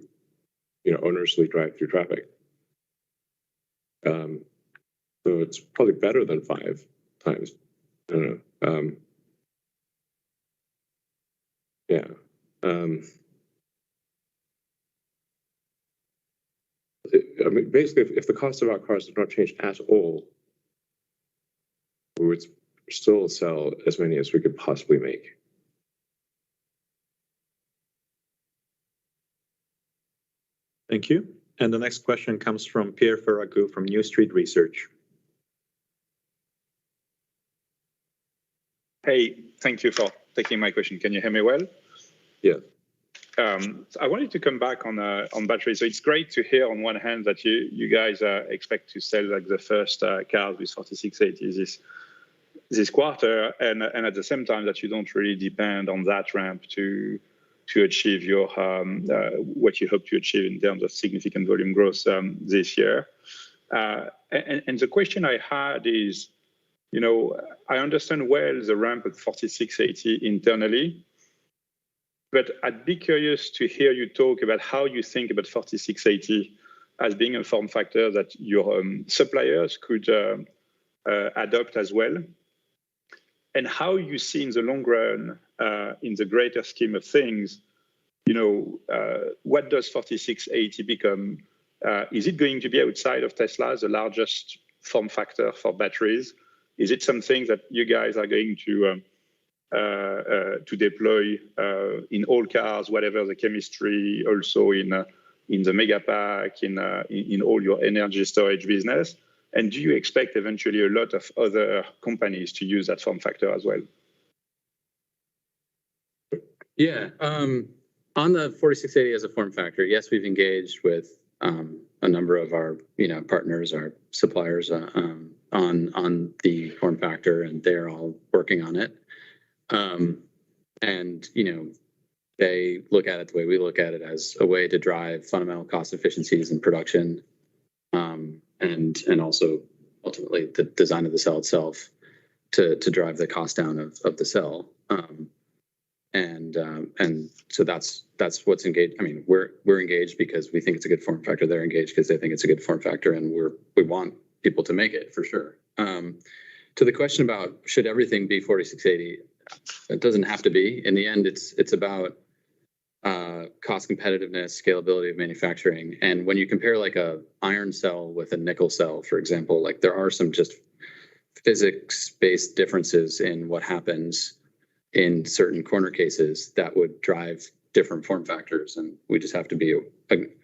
onerously drive through traffic. So it's probably better than 5 times. I don't know. Yeah. I mean, basically, if the cost of our cars did not change at all, we would still sell as many as we could possibly make. Thank you. And the next question comes from Pierre Ferragu from New Street Research. Hey, thank you for taking my question. Can you hear me well? Yeah. I wanted to come back on batteries. So it's great to hear on one hand that you guys expect to sell like the first cars with 4680 this quarter, and at the same time that you don't really depend on that ramp to achieve your what you hope to achieve in terms of significant volume growth this year. And the question I had is, I understand well the ramp at 4680 internally, but I'd be curious to hear you talk about how you think about 4680 as being a form factor that your suppliers could adopt as well, and how you see in the long run, in the greater scheme of things, what does 4680 become? Is it going to be outside of Tesla the largest form factor for batteries? Is it something that you guys are going to deploy in all cars, whatever the chemistry, also in the Megapack, in all your energy storage business? And do you expect eventually a lot of other companies to use that form factor as well? Yeah, on the 4680 as a form factor, yes, we've engaged with a number of our partners, our suppliers on the form factor, and they're all working on it. And they look at it the way we look at it, as a way to drive fundamental cost efficiencies in production, and also ultimately the design of the cell itself to drive the cost down of the cell. And so that's what's engaged. I mean, we're engaged because we think it's a good form factor. They're engaged because they think it's a good form factor, and we want people to make it for sure. To the question about should everything be 4680, it doesn't have to be. In the end, it's about cost competitiveness, scalability of manufacturing. And when you compare like a iron cell with a nickel cell, for example, like there are some just physics-based differences in what happens in certain corner cases that would drive different form factors. And we just have to be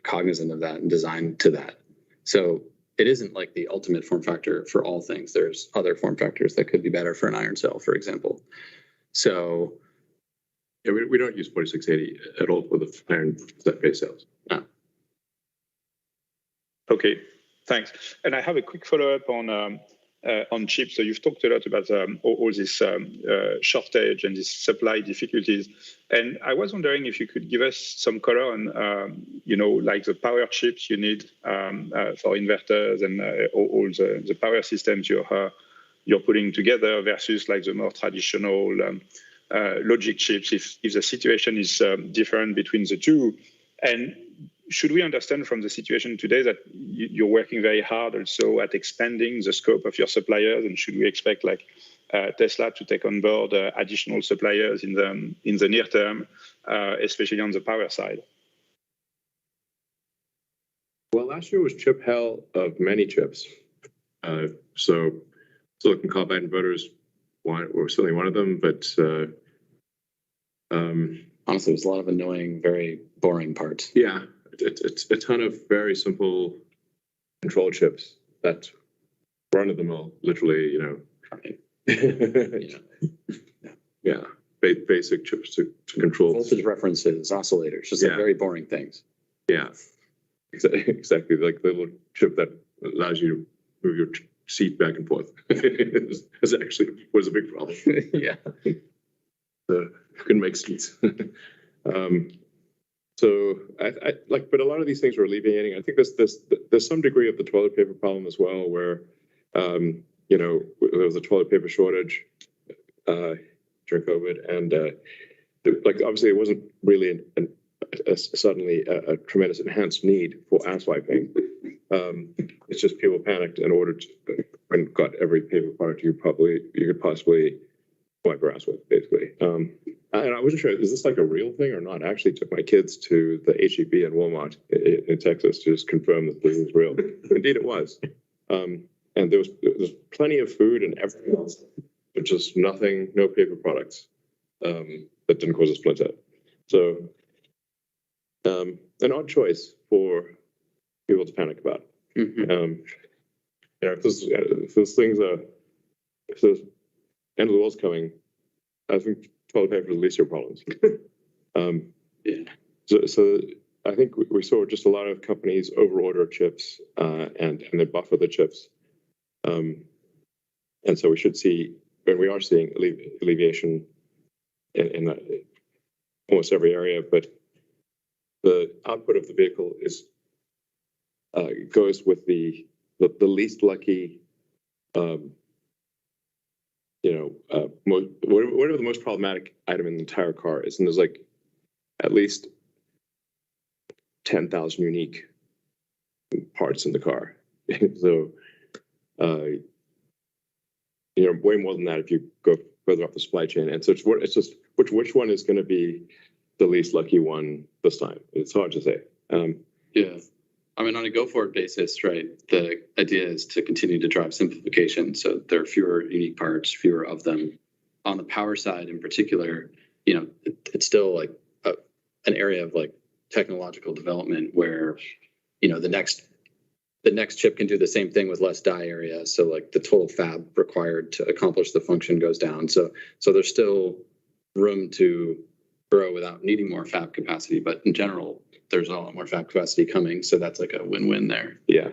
cognizant of that and design to that. So it isn't like the ultimate form factor for all things. There's other form factors that could be better for an iron cell, for example. So yeah, we don't use 4680 at all for the iron set-based cells. No. Okay, thanks. And I have a quick follow-up on chips. So you've talked a lot about all this shortage and these supply difficulties. And I was wondering if you could give us some color on, like the power chips you need for inverters and all the power systems you're putting together versus like the more traditional logic chips if the situation is different between the two? And should we understand from the situation today that you're working very hard also at expanding the scope of your suppliers? And should we expect like Tesla to take on board additional suppliers in the near term, especially on the power side? Well, last year was chip hell of many chips. So silicon carbide inverters were certainly one of them, but Honestly, there's a lot of annoying, very boring parts. yeah, it's a ton of very simple control chips that run of the mill, literally, you know. Yeah, basic chips to control Voltage references, oscillators, just like very boring things. Yeah, exactly. Like the little chip that allows you to move your seat back and forth. was a big problem. Yeah. Couldn't make seats. So I like, but a lot of these things are alleviating. I think there's some degree of the toilet paper problem as well, where you know, there was a toilet paper shortage during COVID, and like obviously it wasn't really suddenly a tremendous enhanced need for ass wiping. It's just people panicked and ordered and got every paper product you could possibly wipe your ass with, basically. And I wasn't sure, is this like a real thing or not? I actually took my kids to the HEB and Walmart in Texas to just confirm that this is real. Indeed, it was. And there was plenty of food and everything else, but just nothing, no paper products that didn't cause a splinter. So an odd choice for people to panic about. You know, if the end of the world's coming, I think toilet paper is the least of your problems. So I think we saw just a lot of companies overorder chips and they buffer the chips. And so we should see, and we are seeing alleviation in almost every area, but the output of the vehicle goes with the least lucky, whatever the most problematic item in the entire car is, and there's like at least 10,000 unique parts in the car. So, way more than that if you go further up the supply chain. And so it's just which one is going to be the least lucky one this time? It's hard to say. Yeah. I mean, on a go-forward basis, right, the idea is to continue to drive simplification. So there are fewer unique parts, fewer of them. On the power side in particular, it's still like an area of like technological development where, the next chip can do the same thing with less die area. So like the total fab required to accomplish the function goes down. So there's still room to grow without needing more fab capacity. But in general, there's a lot more fab capacity coming. So that's like a win-win there. Yeah.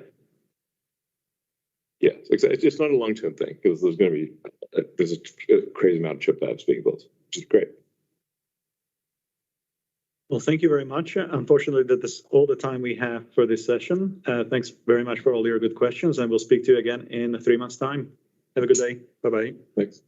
Yeah, it's not a long-term thing because there's going to be there's a crazy amount of chip fabs being built, which is great. Well, thank you very much. Unfortunately, that is all the time we have for this session. Thanks very much for all your good questions, and we'll speak to you again in 3 months' time. Have a good day. Bye-bye. Thanks.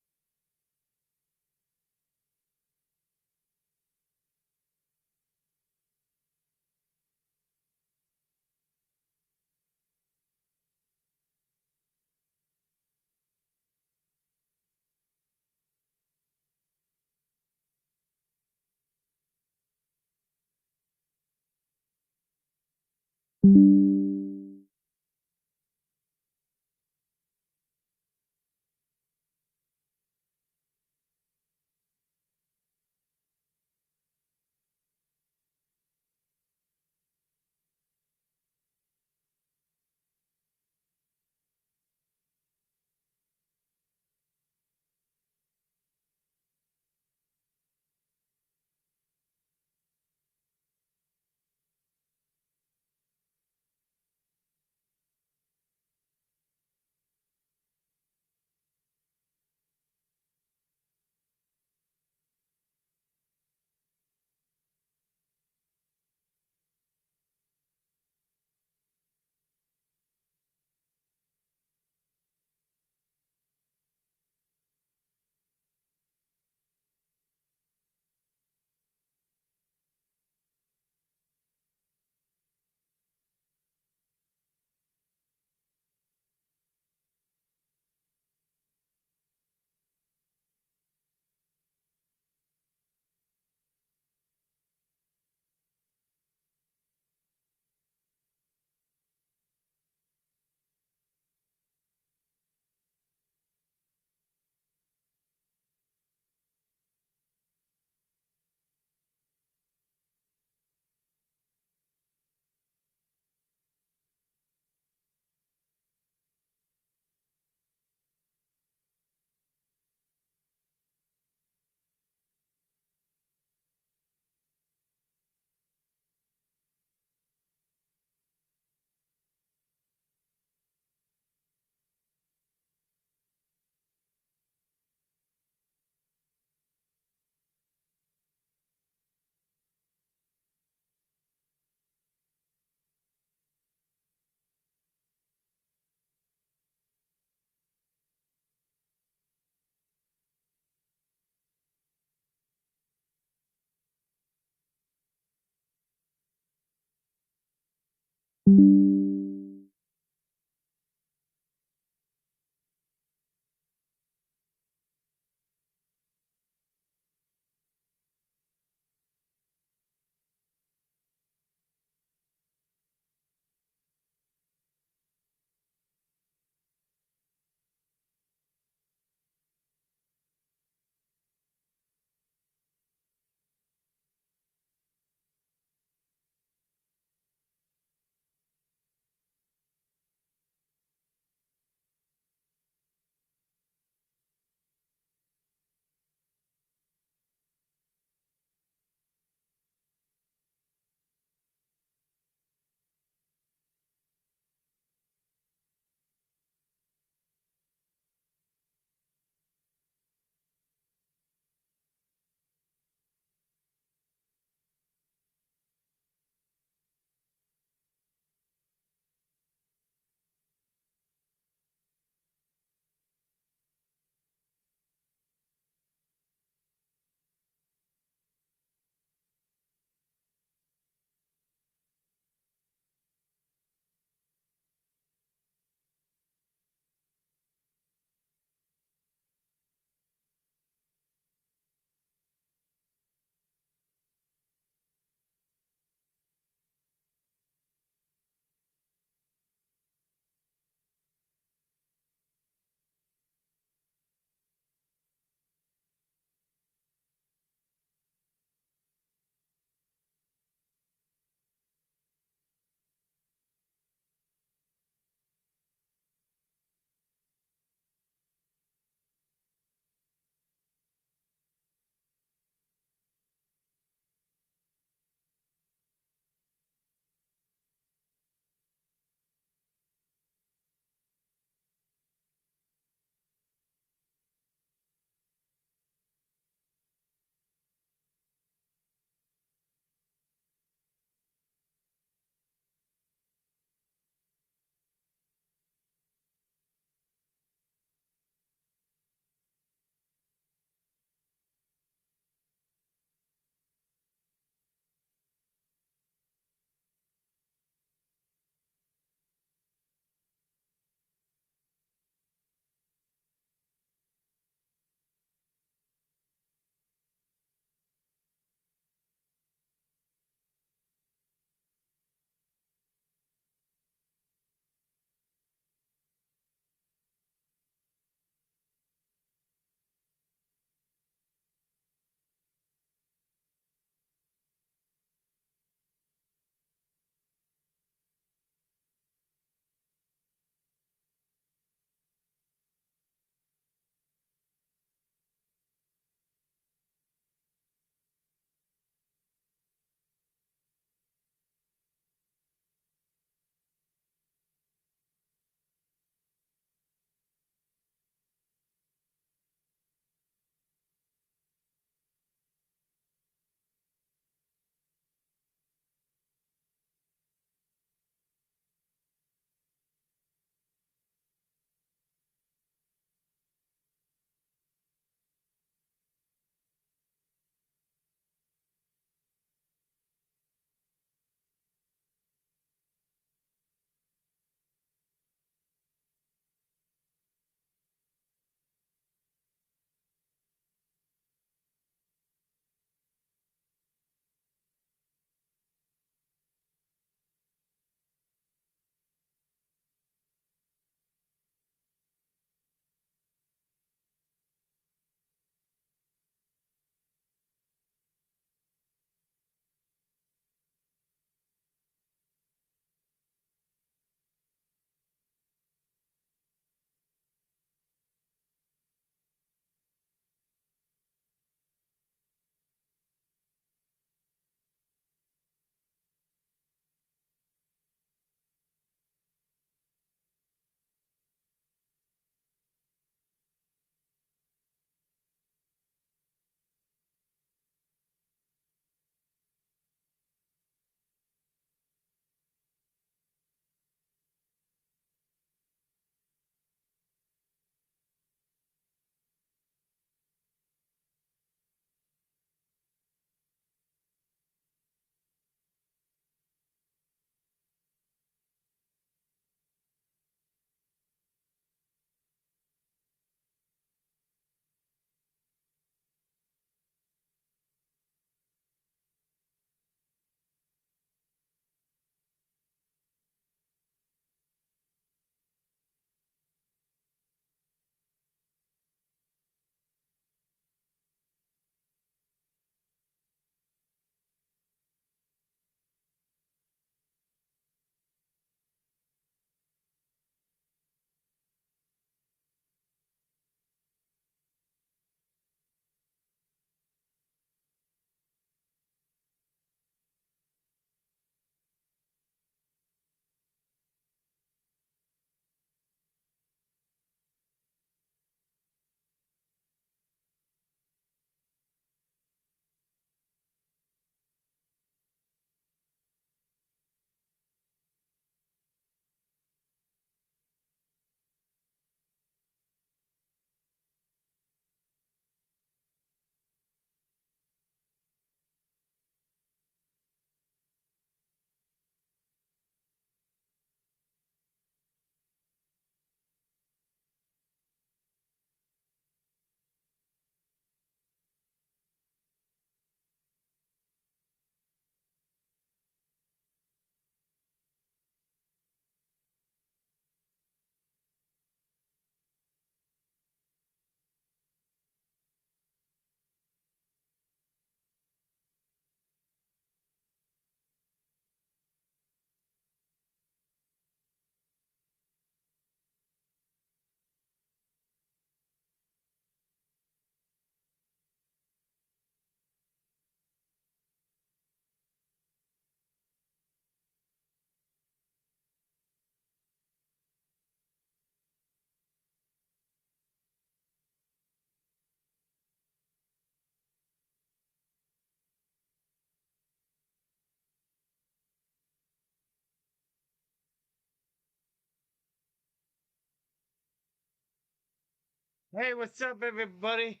Hey, what's up, everybody?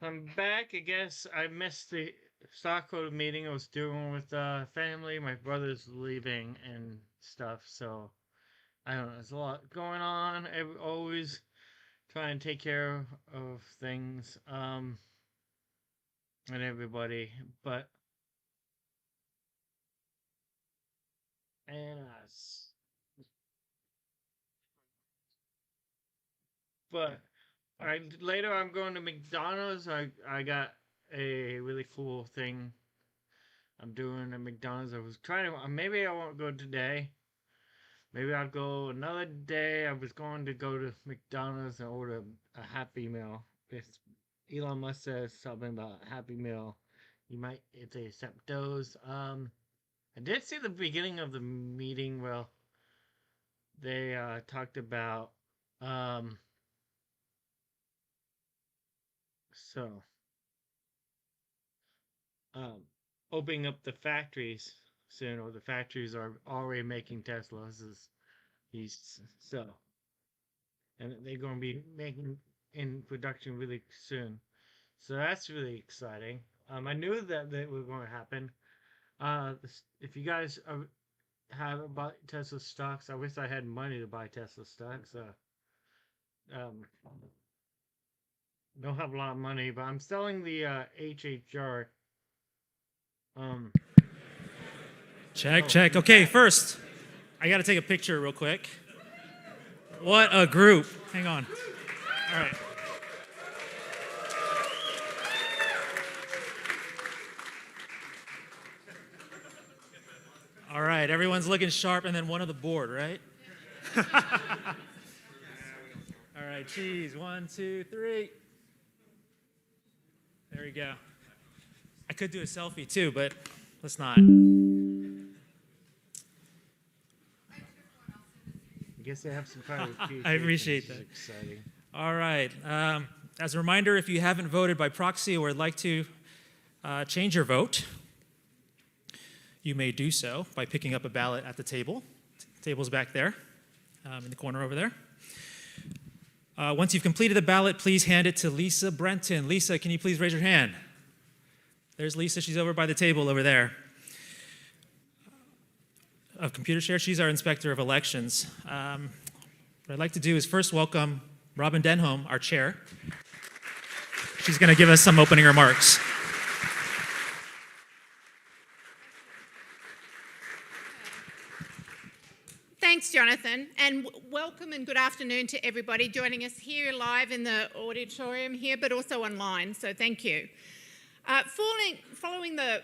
I'm back. I guess I missed the stockholder meeting I was doing with family. My brother's leaving and stuff, so I don't know. There's a lot going on. I always try and take care of things, and everybody, but and but later I'm going to McDonald's. I got a really cool thing I'm doing at McDonald's. I was trying to, maybe I won't go today. Maybe I'll go another day. I was going to go to McDonald's and order a Happy Meal. If Elon Musk says something about a Happy Meal, you might, if they accept those. I did see the beginning of the meeting. Well, they talked about so opening up the factories soon, or the factories are already making Teslas. And they're going to be making in production really soon. So that's really exciting. I knew that was going to happen. If you guys have bought Tesla stocks, I wish I had money to buy Tesla stocks. Don't have a lot of money, but I'm selling the HHR. Check. Okay, first, I got to take a picture real quick. What a group. Hang on. All right. All right, everyone's looking sharp, and then one on the board, right? All right, cheese. 1, 2, 3. There we go. I could do a selfie too, but let's not. I guess they have some kind of I appreciate that. Exciting. All right. As a reminder, if you haven't voted by proxy or would like to change your vote, you may do so by picking up a ballot at the table. The table's back there, in the corner over there. Once you've completed the ballot, please hand it to Lisa Brenton. Lisa, can you please raise your hand? There's Lisa. She's over by the table over there. Of Computershare, she's our inspector of elections. What I'd like to do is first welcome Robin Denholm, our chair. She's going to give us some opening remarks. Thanks, Jonathan, and welcome and good afternoon to everybody joining us here live in the auditorium here, but also online, so thank you. Following the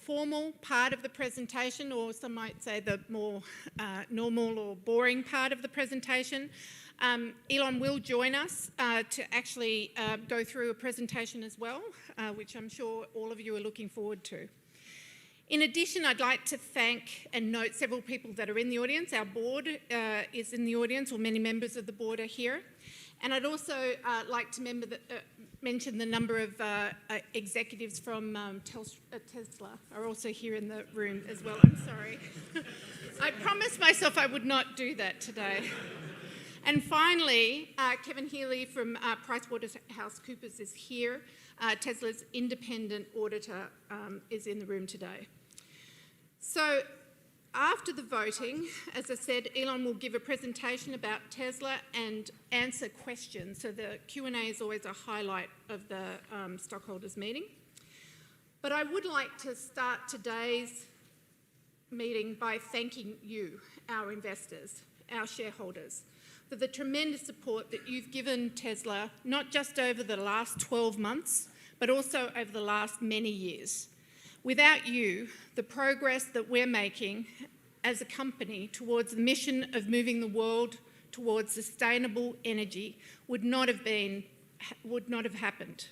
formal part of the presentation, or some might say the more normal or boring part of the presentation, Elon will join us to actually go through a presentation as well, which I'm sure all of you are looking forward to. In addition, I'd like to thank and note several people that are in the audience. Our board is in the audience, or many members of the board are here. And I'd also like to mention the number of executives from Tesla are also here in the room as well. I'm sorry. I promised myself I would not do that today. And finally, Kevin Healy from PricewaterhouseCoopers is here. Tesla's independent auditor is in the room today. So after the voting, as I said, Elon will give a presentation about Tesla and answer questions. So the Q&A is always a highlight of the stockholders meeting. But I would like to start today's meeting by thanking you, our investors, our shareholders, for the tremendous support that you've given Tesla, not just over the last 12 months, but also over the last many years. Without you, the progress that we're making as a company towards the mission of moving the world towards sustainable energy would not have happened.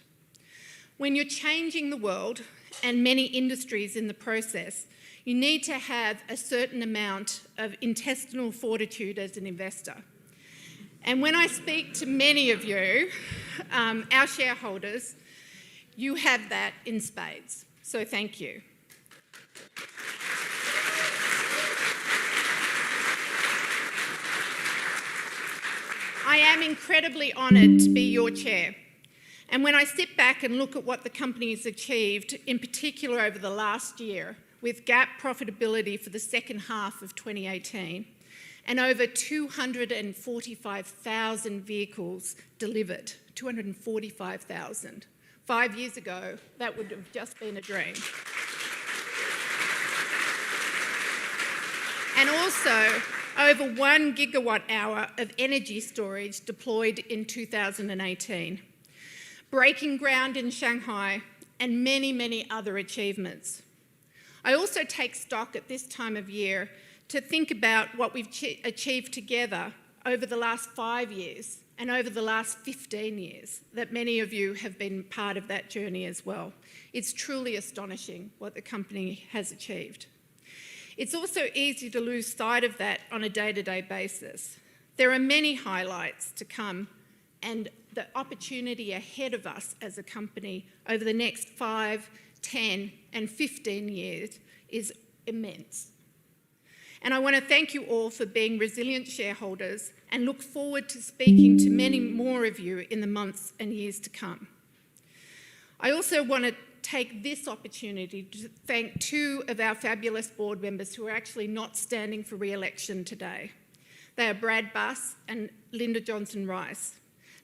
When you're changing the world and many industries in the process, you need to have a certain amount of intestinal fortitude as an investor. And when I speak to many of you, our shareholders, you have that in spades. So thank you. I am incredibly honoured to be your chair. And when I sit back and look at what the company has achieved, in particular over the last year, with GAAP profitability for the second half of 2018, and over 245,000 vehicles delivered, 245,000. 5 years ago, that would have just been a dream. And also, over 1 gigawatt hour of energy storage deployed in 2018. Breaking ground in Shanghai, and many, many other achievements. I also take stock at this time of year to think about what we've achieved together over the last 5 years and over the last 15 years, that many of you have been part of that journey as well. It's truly astonishing what the company has achieved. It's also easy to lose sight of that on a day-to-day basis. There are many highlights to come, and the opportunity ahead of us as a company over the next 5, 10 and 15 years is immense. And I want to thank you all for being resilient shareholders and look forward to speaking to many more of you in the months and years to come. I also want to take this opportunity to thank 2 of our fabulous board members who are actually not standing for re-election today. They are Brad Buss and Linda Johnson-Rice.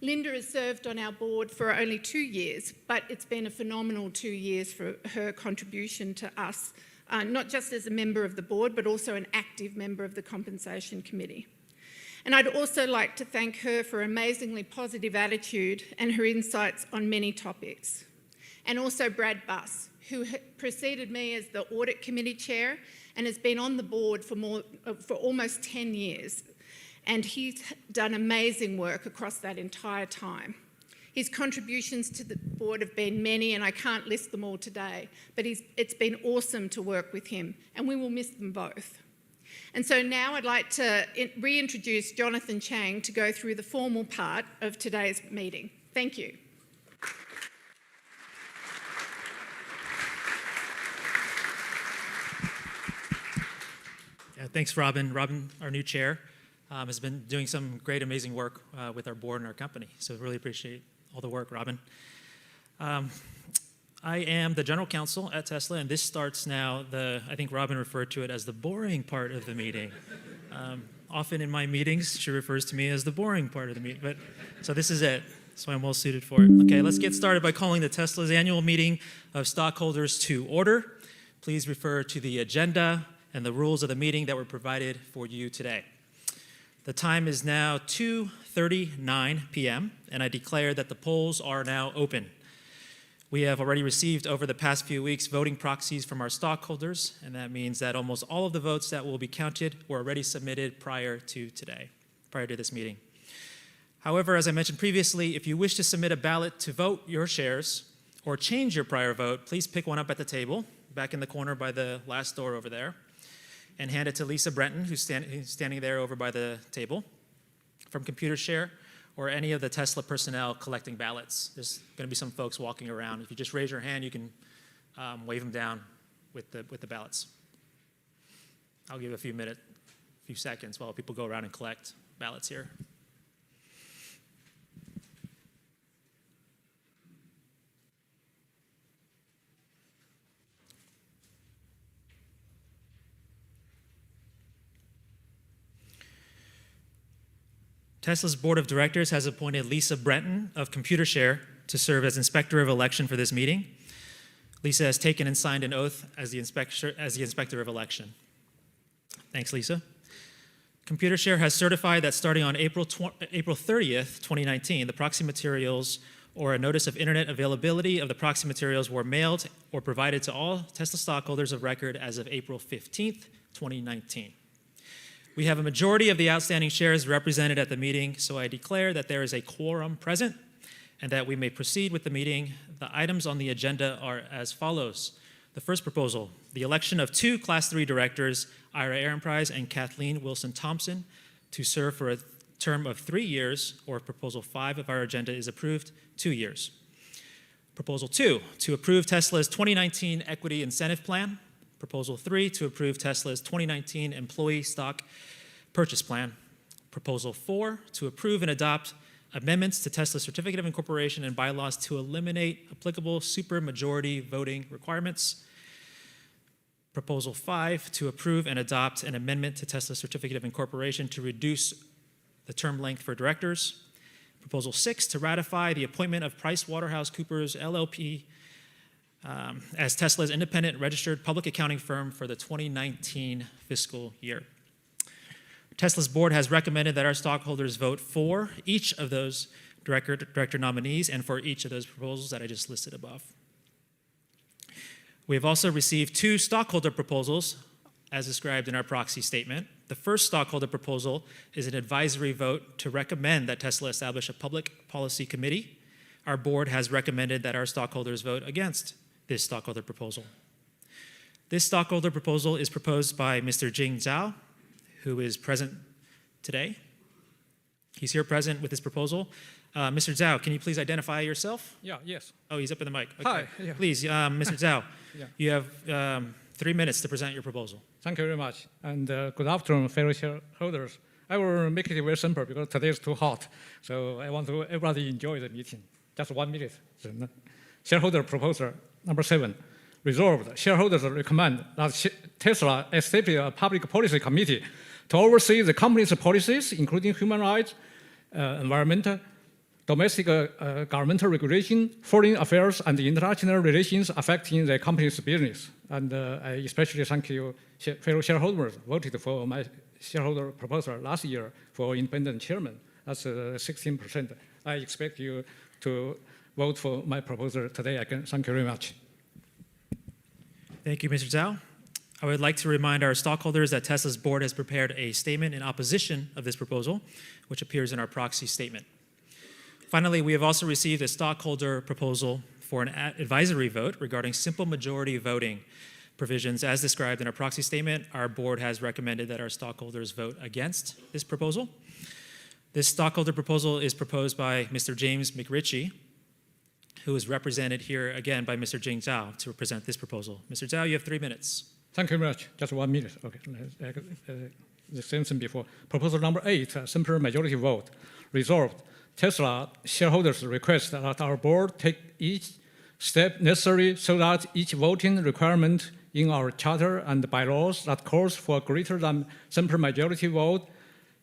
Linda has served on our board for only 2 years, but it's been a phenomenal 2 years for her contribution to us, not just as a member of the board, but also an active member of the Compensation Committee. And I'd also like to thank her for her amazingly positive attitude and her insights on many topics. And also Brad Buss, who preceded me as the Audit Committee Chair and has been on the board for almost 10 years. And he's done amazing work across that entire time. His contributions to the board have been many, and I can't list them all today, but it's been awesome to work with him, and we will miss them both. And so now I'd like to reintroduce Jonathan Chang to go through the formal part of today's meeting. Thank you. Yeah, thanks, Robin. Robin, our new chair, has been doing some great, amazing work with our board and our company. So really appreciate all the work, Robin. I am the general counsel at Tesla, and this starts now I think Robin referred to it as the boring part of the meeting. Often in my meetings, she refers to me as the boring part of the meeting, but so this is it. So I'm well suited for it. Okay, let's get started by calling the Tesla's annual meeting of stockholders to order. Please refer to the agenda and the rules of the meeting that were provided for you today. The time is now 2:39 p.m., and I declare that the polls are now open. We have already received over the past few weeks voting proxies from our stockholders, and that means that almost all of the votes that will be counted were already submitted prior to this meeting. However, as I mentioned previously, if you wish to submit a ballot to vote your shares or change your prior vote, please pick one up at the table, back in the corner by the last door over there, and hand it to Lisa Brenton, who's standing there over by the table, from Computershare, or any of the Tesla personnel collecting ballots. There's going to be some folks walking around. If you just raise your hand, you can wave them down with the ballots. I'll give a few seconds while people go around and collect ballots here. Tesla's board of directors has appointed Lisa Brenton of Computershare to serve as inspector of election for this meeting. Lisa has taken and signed an oath as the inspector of election. Thanks, Lisa. Computershare has certified that starting on April 30th, 2019, the proxy materials or a notice of internet availability of the proxy materials were mailed or provided to all Tesla stockholders of record as of April 15th, 2019. We have a majority of the outstanding shares represented at the meeting, so I declare that there is a quorum present and that we may proceed with the meeting. The items on the agenda are as follows. The first proposal, the election of 2 Class 3 directors, Ira Ehrenpreis and Kathleen Wilson-Thompson, to serve for a term of 3 years, or if Proposal 5 of our agenda is approved, 2 years. Proposal 2, to approve Tesla's 2019 Equity Incentive Plan. Proposal 3, to approve Tesla's 2019 Employee Stock Purchase Plan. Proposal 4, to approve and adopt amendments to Tesla's certificate of incorporation and bylaws to eliminate applicable supermajority voting requirements. Proposal 5, to approve and adopt an amendment to Tesla's certificate of incorporation to reduce the term length for directors. Proposal 6, to ratify the appointment of PricewaterhouseCoopers LLP as Tesla's independent registered public accounting firm for the 2019 fiscal year. Tesla's board has recommended that our stockholders vote for each of those director nominees and for each of those proposals that I just listed above. We have also received 2 stockholder proposals as described in our proxy statement. The first stockholder proposal is an advisory vote to recommend that Tesla establish a public policy committee. Our board has recommended that our stockholders vote against this stockholder proposal. This stockholder proposal is proposed by Mr. Jing Zhao, who is present today. He's here present with his proposal. Mr. Zhao, can you please identify yourself? Yeah, yes. Oh, he's up in the mic. Okay. Hi. Yeah. Please, Mr. Zhao, Yeah. you have 3 minutes to present your proposal. Thank you very much. And good afternoon, fellow shareholders. I will make it very simple because today is too hot. So I want to everybody enjoy the meeting. Just 1 minute. Shareholder proposal number 7. Resolved, shareholders recommend that Tesla establish a public policy committee to oversee the company's policies, including human rights, environmental, domestic governmental regulation, foreign affairs, and international relations affecting the company's business. And I especially thank you, fellow shareholders, voted for my shareholder proposal last year for independent chairman. That's 16%. I expect you to vote for my proposal today again. Thank you very much. Thank you, Mr. Zhao. I would like to remind our stockholders that Tesla's board has prepared a statement in opposition of this proposal, which appears in our proxy statement. Finally, we have also received a stockholder proposal for an advisory vote regarding simple majority voting provisions as described in our proxy statement. Our board has recommended that our stockholders vote against this proposal. This stockholder proposal is proposed by Mr. James McRitchie, who is represented here again by Mr. Jing Zhao to present this proposal. Mr. Zhao, you have 3 minutes. Thank you very much. Just 1 minute. Okay. The same thing before. Proposal number 8, simple majority vote. Resolved, Tesla shareholders request that our board take each step necessary so that each voting requirement in our charter and bylaws that calls for greater than simple majority vote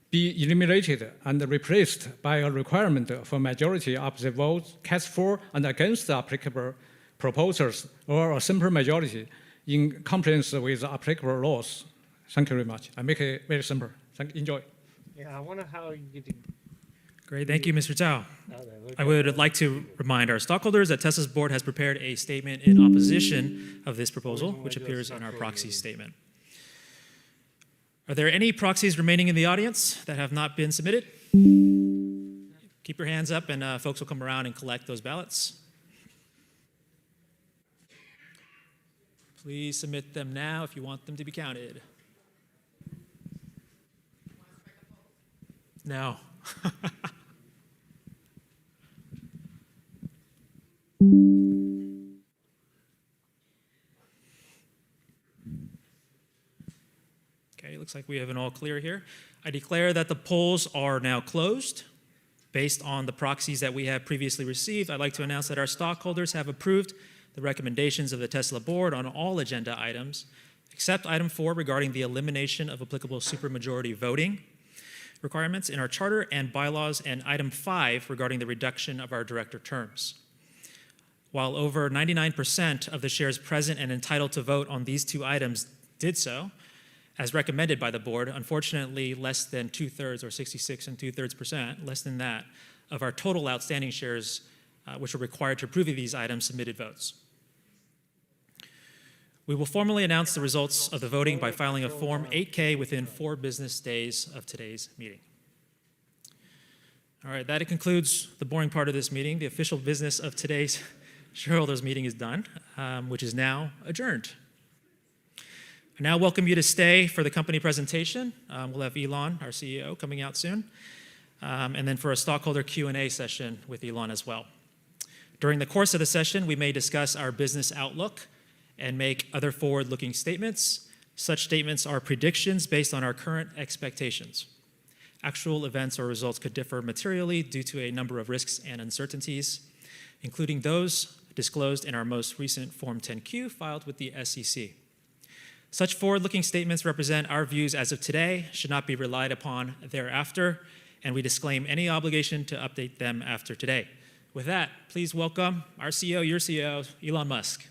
be eliminated and replaced by a requirement for majority of the votes cast for and against the applicable proposals or a simple majority in compliance with applicable laws. Thank you very much. I make it very simple. Enjoy. Yeah, I wonder how you get to. Great, thank you, Mr. Zhao. I would like to remind our stockholders that Tesla's board has prepared a statement in opposition of this proposal, which appears in our proxy statement. Are there any proxies remaining in the audience that have not been submitted? Keep your hands up and folks will come around and collect those ballots. Please submit them now if you want them to be counted. No. Okay, looks like we have an all clear here. I declare that the polls are now closed. Based on the proxies that we have previously received, I'd like to announce that our stockholders have approved the recommendations of the Tesla board on all agenda items, except item 4 regarding the elimination of applicable supermajority voting requirements in our charter and bylaws, and item 5 regarding the reduction of our director terms. While over 99% of the shares present and entitled to vote on these 2 items did so, as recommended by the board, unfortunately less than 2/3 or 66 2/3%, less than that, of our total outstanding shares which are required to approve of these items submitted votes. We will formally announce the results of the voting by filing a Form 8K within 4 business days of today's meeting. All right, that concludes the boring part of this meeting. The official business of today's shareholders meeting is done, which is now adjourned. I now welcome you to stay for the company presentation. We'll have Elon, our CEO, coming out soon, and then for a stockholder Q&A session with Elon as well. During the course of the session, we may discuss our business outlook and make other forward-looking statements. Such statements are predictions based on our current expectations. Actual events or results could differ materially due to a number of risks and uncertainties, including those disclosed in our most recent Form 10-Q filed with the SEC. Such forward-looking statements represent our views as of today, should not be relied upon thereafter, and we disclaim any obligation to update them after today. With that, please welcome our CEO, your CEO, Elon Musk.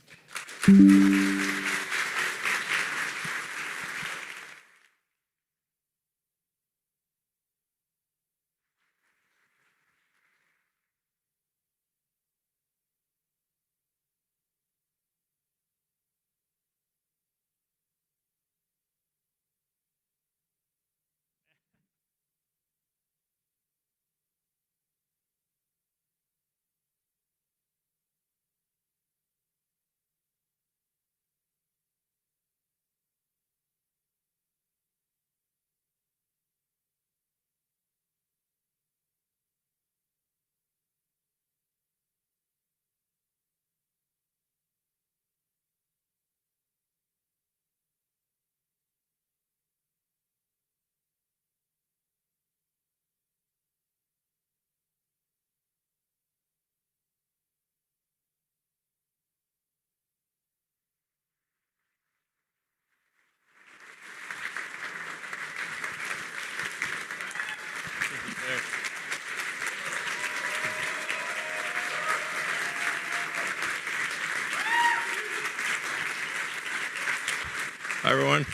Hi, everyone.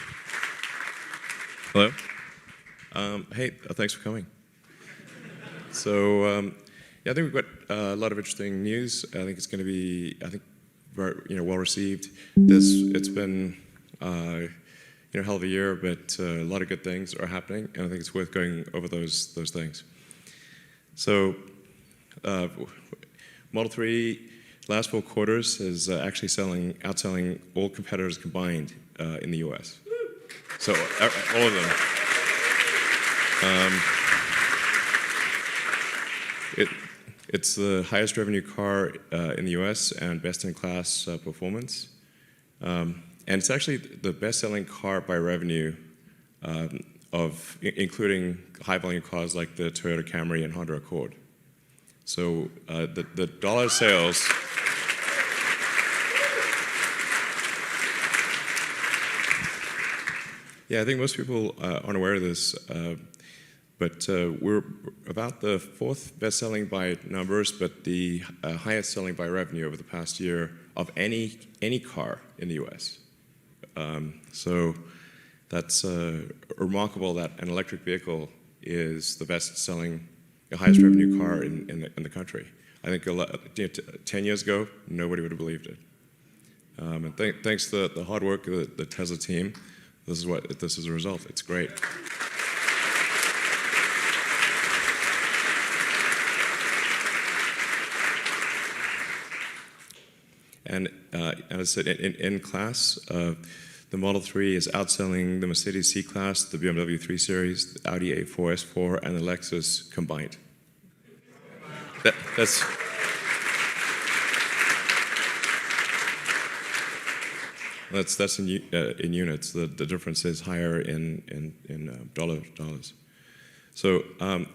Hello. Hey, thanks for coming. So, yeah, I think we've got a lot of interesting news. I think it's going to be, very, well received. It's been, hell of a year, but a lot of good things are happening, and I think it's worth going over those things. So, Model 3 last 4 quarters is actually outselling all competitors combined in the US. So all of them. It's the highest revenue car in the US and best in class performance. And it's actually the best selling car by revenue including high volume cars like the Toyota Camry and Honda Accord. So the dollar sales. Yeah, I think most people aren't aware of this, but we're about the 4th best-selling by numbers, but the highest selling by revenue over the past year of any car in the U.S. So that's remarkable that an electric vehicle is the best-selling, highest revenue car in the country. I think 10 years ago, nobody would have believed it. And thanks to the hard work of the Tesla team, this is the result. It's great. And as I said, in class, the Model 3 is outselling the Mercedes C-Class, the BMW 3 Series, the Audi A4, S4, and the Lexus combined. That's in units. The difference is higher in dollars. So we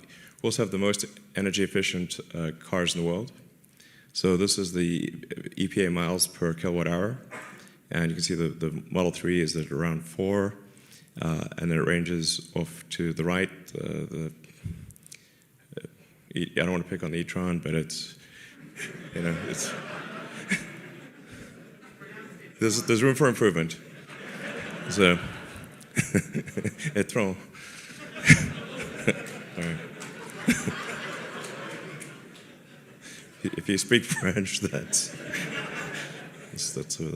also have the most energy efficient cars in the world. So this is the EPA miles per kilowatt hour, and you can see the Model 3 is at around 4, and then it ranges off to the right. I don't want to pick on the e-tron, but it's there's room for improvement. So, all right. If you speak French, that's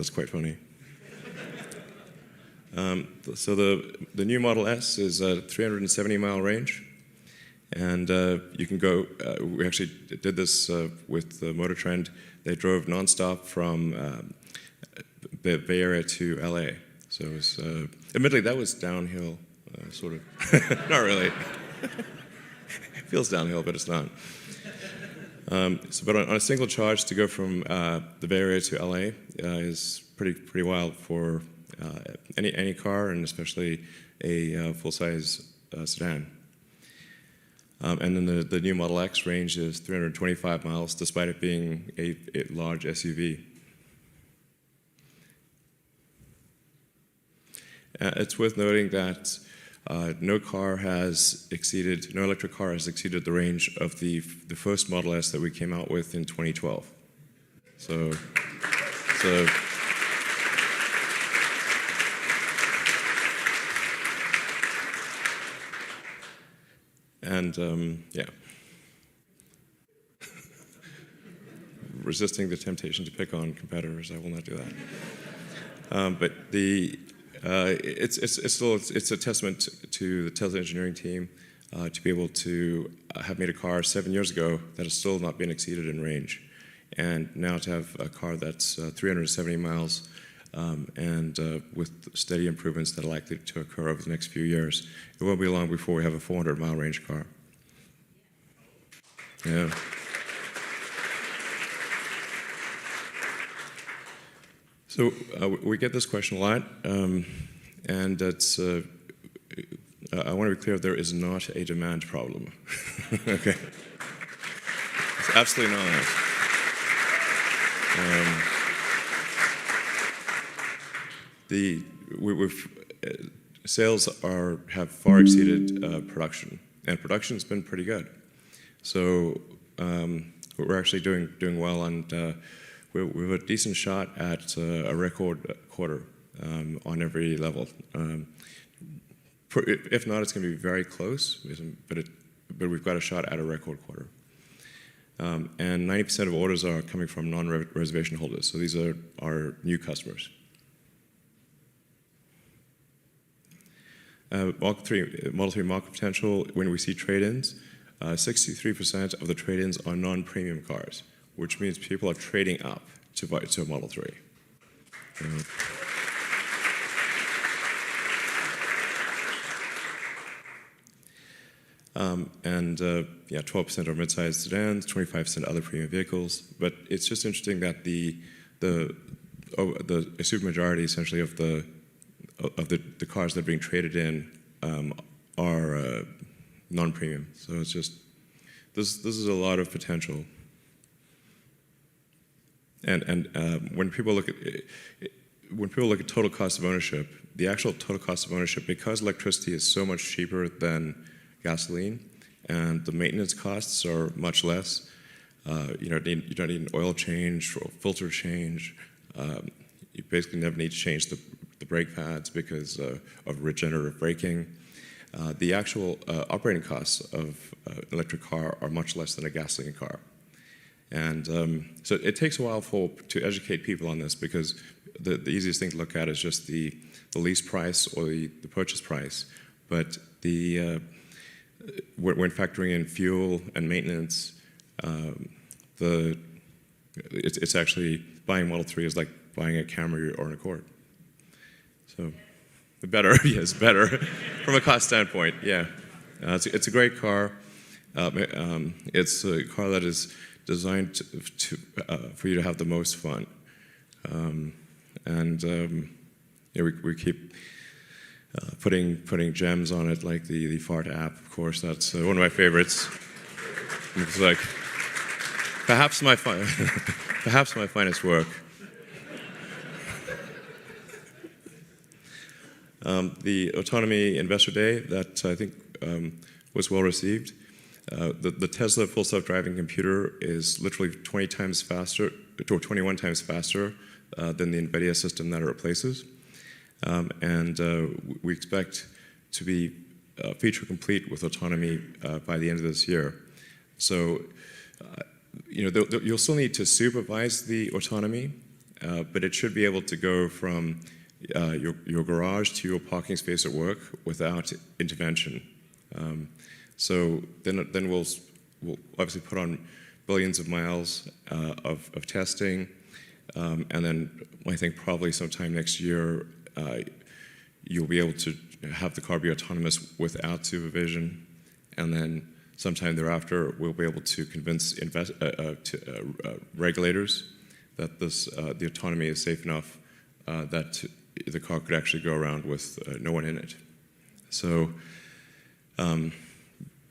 quite funny. So the new Model S is a 370-mile range, and you can go. We actually did this with the Motor Trend. They drove nonstop from the Bay Area to LA. So it was, admittedly, that was downhill, sort of. Not really. It feels downhill, but it's not. But on a single charge to go from the Bay Area to LA is pretty wild for any car, and especially a full-size sedan. And then the new Model X range is 325 miles, despite it being a large SUV. It's worth noting that no electric car has exceeded the range of the first Model S that we came out with in 2012. So and yeah. Resisting the temptation to pick on competitors, I will not do that. But it's a testament to the Tesla engineering team to be able to have made a car 7 years ago that has still not been exceeded in range, and now to have a car that's 370 miles and with steady improvements that are likely to occur over the next few years. It won't be long before we have a 400-mile range car. Yeah. So we get this question a lot, and it's, I want to be clear, there is not a demand problem. Okay. It's absolutely not. Sales have far exceeded production, and production's been pretty good. So we're actually doing well, and we have a decent shot at a record quarter on every level. If not, it's going to be very close, but we've got a shot at a record quarter. And 90% of orders are coming from non-reservation holders, so these are our new customers. Model 3 market potential, when we see trade-ins, 63% of the trade-ins are non-premium cars, which means people are trading up to a Model 3. Yeah, 12% are mid-sized sedans, 25% other premium vehicles. But it's just interesting that the supermajority, essentially, of the cars that are being traded in are non-premium. So it's just this is a lot of potential. And when people look at total cost of ownership, the actual total cost of ownership, because electricity is so much cheaper than gasoline, and the maintenance costs are much less. You don't need an oil change or filter change. You basically never need to change the brake pads because of regenerative braking. The actual operating costs of an electric car are much less than a gasoline car. And so it takes a while to educate people on this, because the easiest thing to look at is just the lease price or the purchase price. But when factoring in fuel and maintenance, it's actually buying Model 3 is like buying a Camry or an Accord. So better, yes, better from a cost standpoint. Yeah, it's a great car. It's a car that is designed for you to have the most fun, yeah, we keep putting gems on it, like the fart app. Of course, that's one of my favorites. It's like perhaps my finest work. The Autonomy Investor Day that I think was well received. The Tesla Full Self-Driving computer is literally 20 times faster, or 21 times faster than the NVIDIA system that it replaces. We expect to be feature complete with autonomy by the end of this year. So, you'll still need to supervise the autonomy, but it should be able to go from your garage to your parking space at work without intervention. So then we'll obviously put on billions of miles of testing, and then I think probably sometime next year you'll be able to have the car be autonomous without supervision, and then sometime thereafter we'll be able to convince regulators that the autonomy is safe enough that the car could actually go around with no one in it. So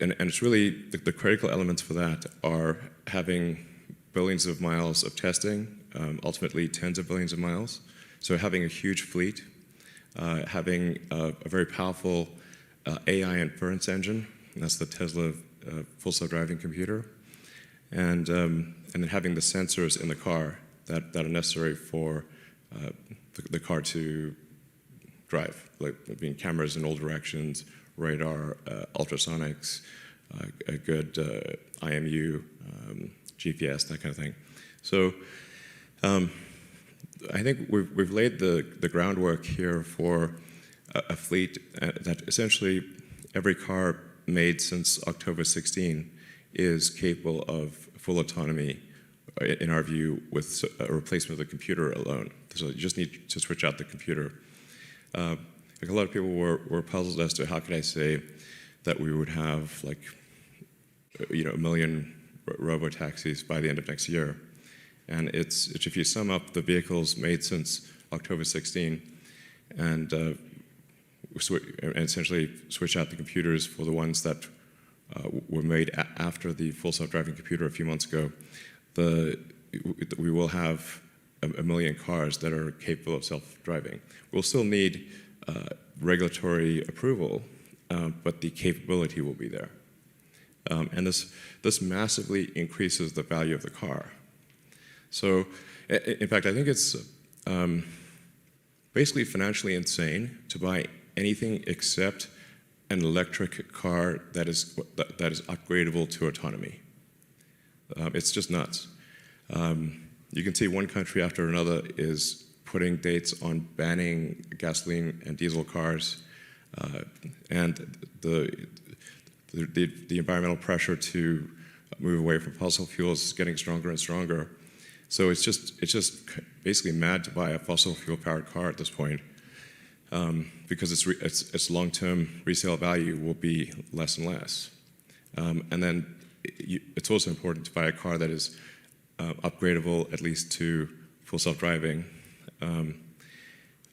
and it's really the critical elements for that are having billions of miles of testing, ultimately tens of billions of miles. So having a huge fleet, having a very powerful AI inference engine, and that's the Tesla full self-driving computer, and then having the sensors in the car that are necessary for the car to drive, like being cameras in all directions, radar, ultrasonics, a good IMU, GPS, that kind of thing. So I think we've laid the groundwork here for a fleet that essentially every car made since October 16 is capable of full autonomy, in our view, with a replacement of the computer alone. So you just need to switch out the computer. Like a lot of people were puzzled as to how could I say that we would have like, 1 million robo-taxis by the end of next year. And it's if you sum up the vehicles made since October 16 and essentially switch out the computers for the ones that were made after the full self-driving computer a few months ago, we will have 1 million cars that are capable of self-driving. We'll still need regulatory approval, but the capability will be there. And this massively increases the value of the car. So, in fact, I think it's basically financially insane to buy anything except an electric car that is upgradable to autonomy. It's just nuts. You can see one country after another is putting dates on banning gasoline and diesel cars, and the environmental pressure to move away from fossil fuels is getting stronger and stronger. So it's just basically mad to buy a fossil fuel powered car at this point, because its long-term resale value will be less and less. And then it's also important to buy a car that is upgradable at least to full self-driving,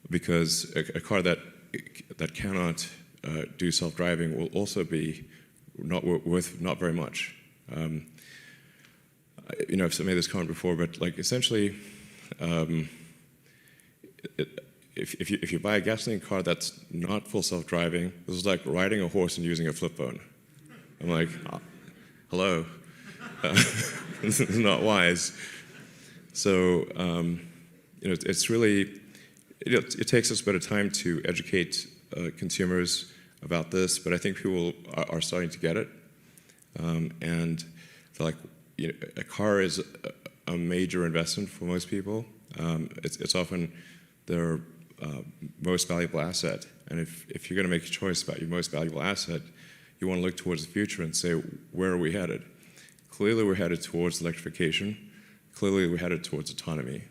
because a car that cannot do self-driving will also be worth not very much. I've made this comment before, but like essentially, if you buy a gasoline car that's not full self-driving, this is like riding a horse and using a flip phone. I'm like, hello, this is not wise. So it's really it takes us a bit of time to educate consumers about this, but I think people are starting to get it, and they're like, a car is a major investment for most people. It's often their most valuable asset. And if you're going to make a choice about your most valuable asset, you want to look towards the future and say, where are we headed? Clearly, we're headed towards electrification. Clearly, we're headed towards autonomy.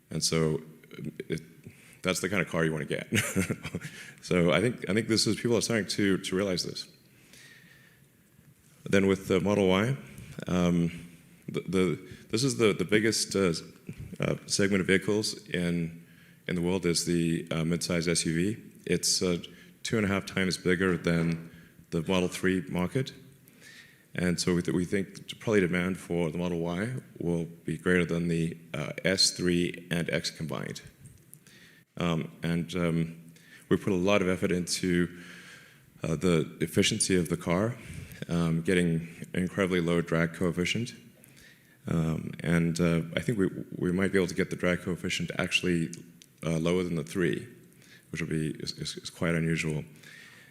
And so that's the kind of car you want to get. So I think this is, people are starting to realize this. Then with the Model Y, this is the biggest segment of vehicles in the world is the midsize SUV. It's 2.5 times bigger than the Model 3 market. And so we think probably demand for the Model Y will be greater than the S3 and X combined. We put a lot of effort into the efficiency of the car, getting an incredibly low drag coefficient. I think we might be able to get the drag coefficient actually lower than the 3, which is quite unusual.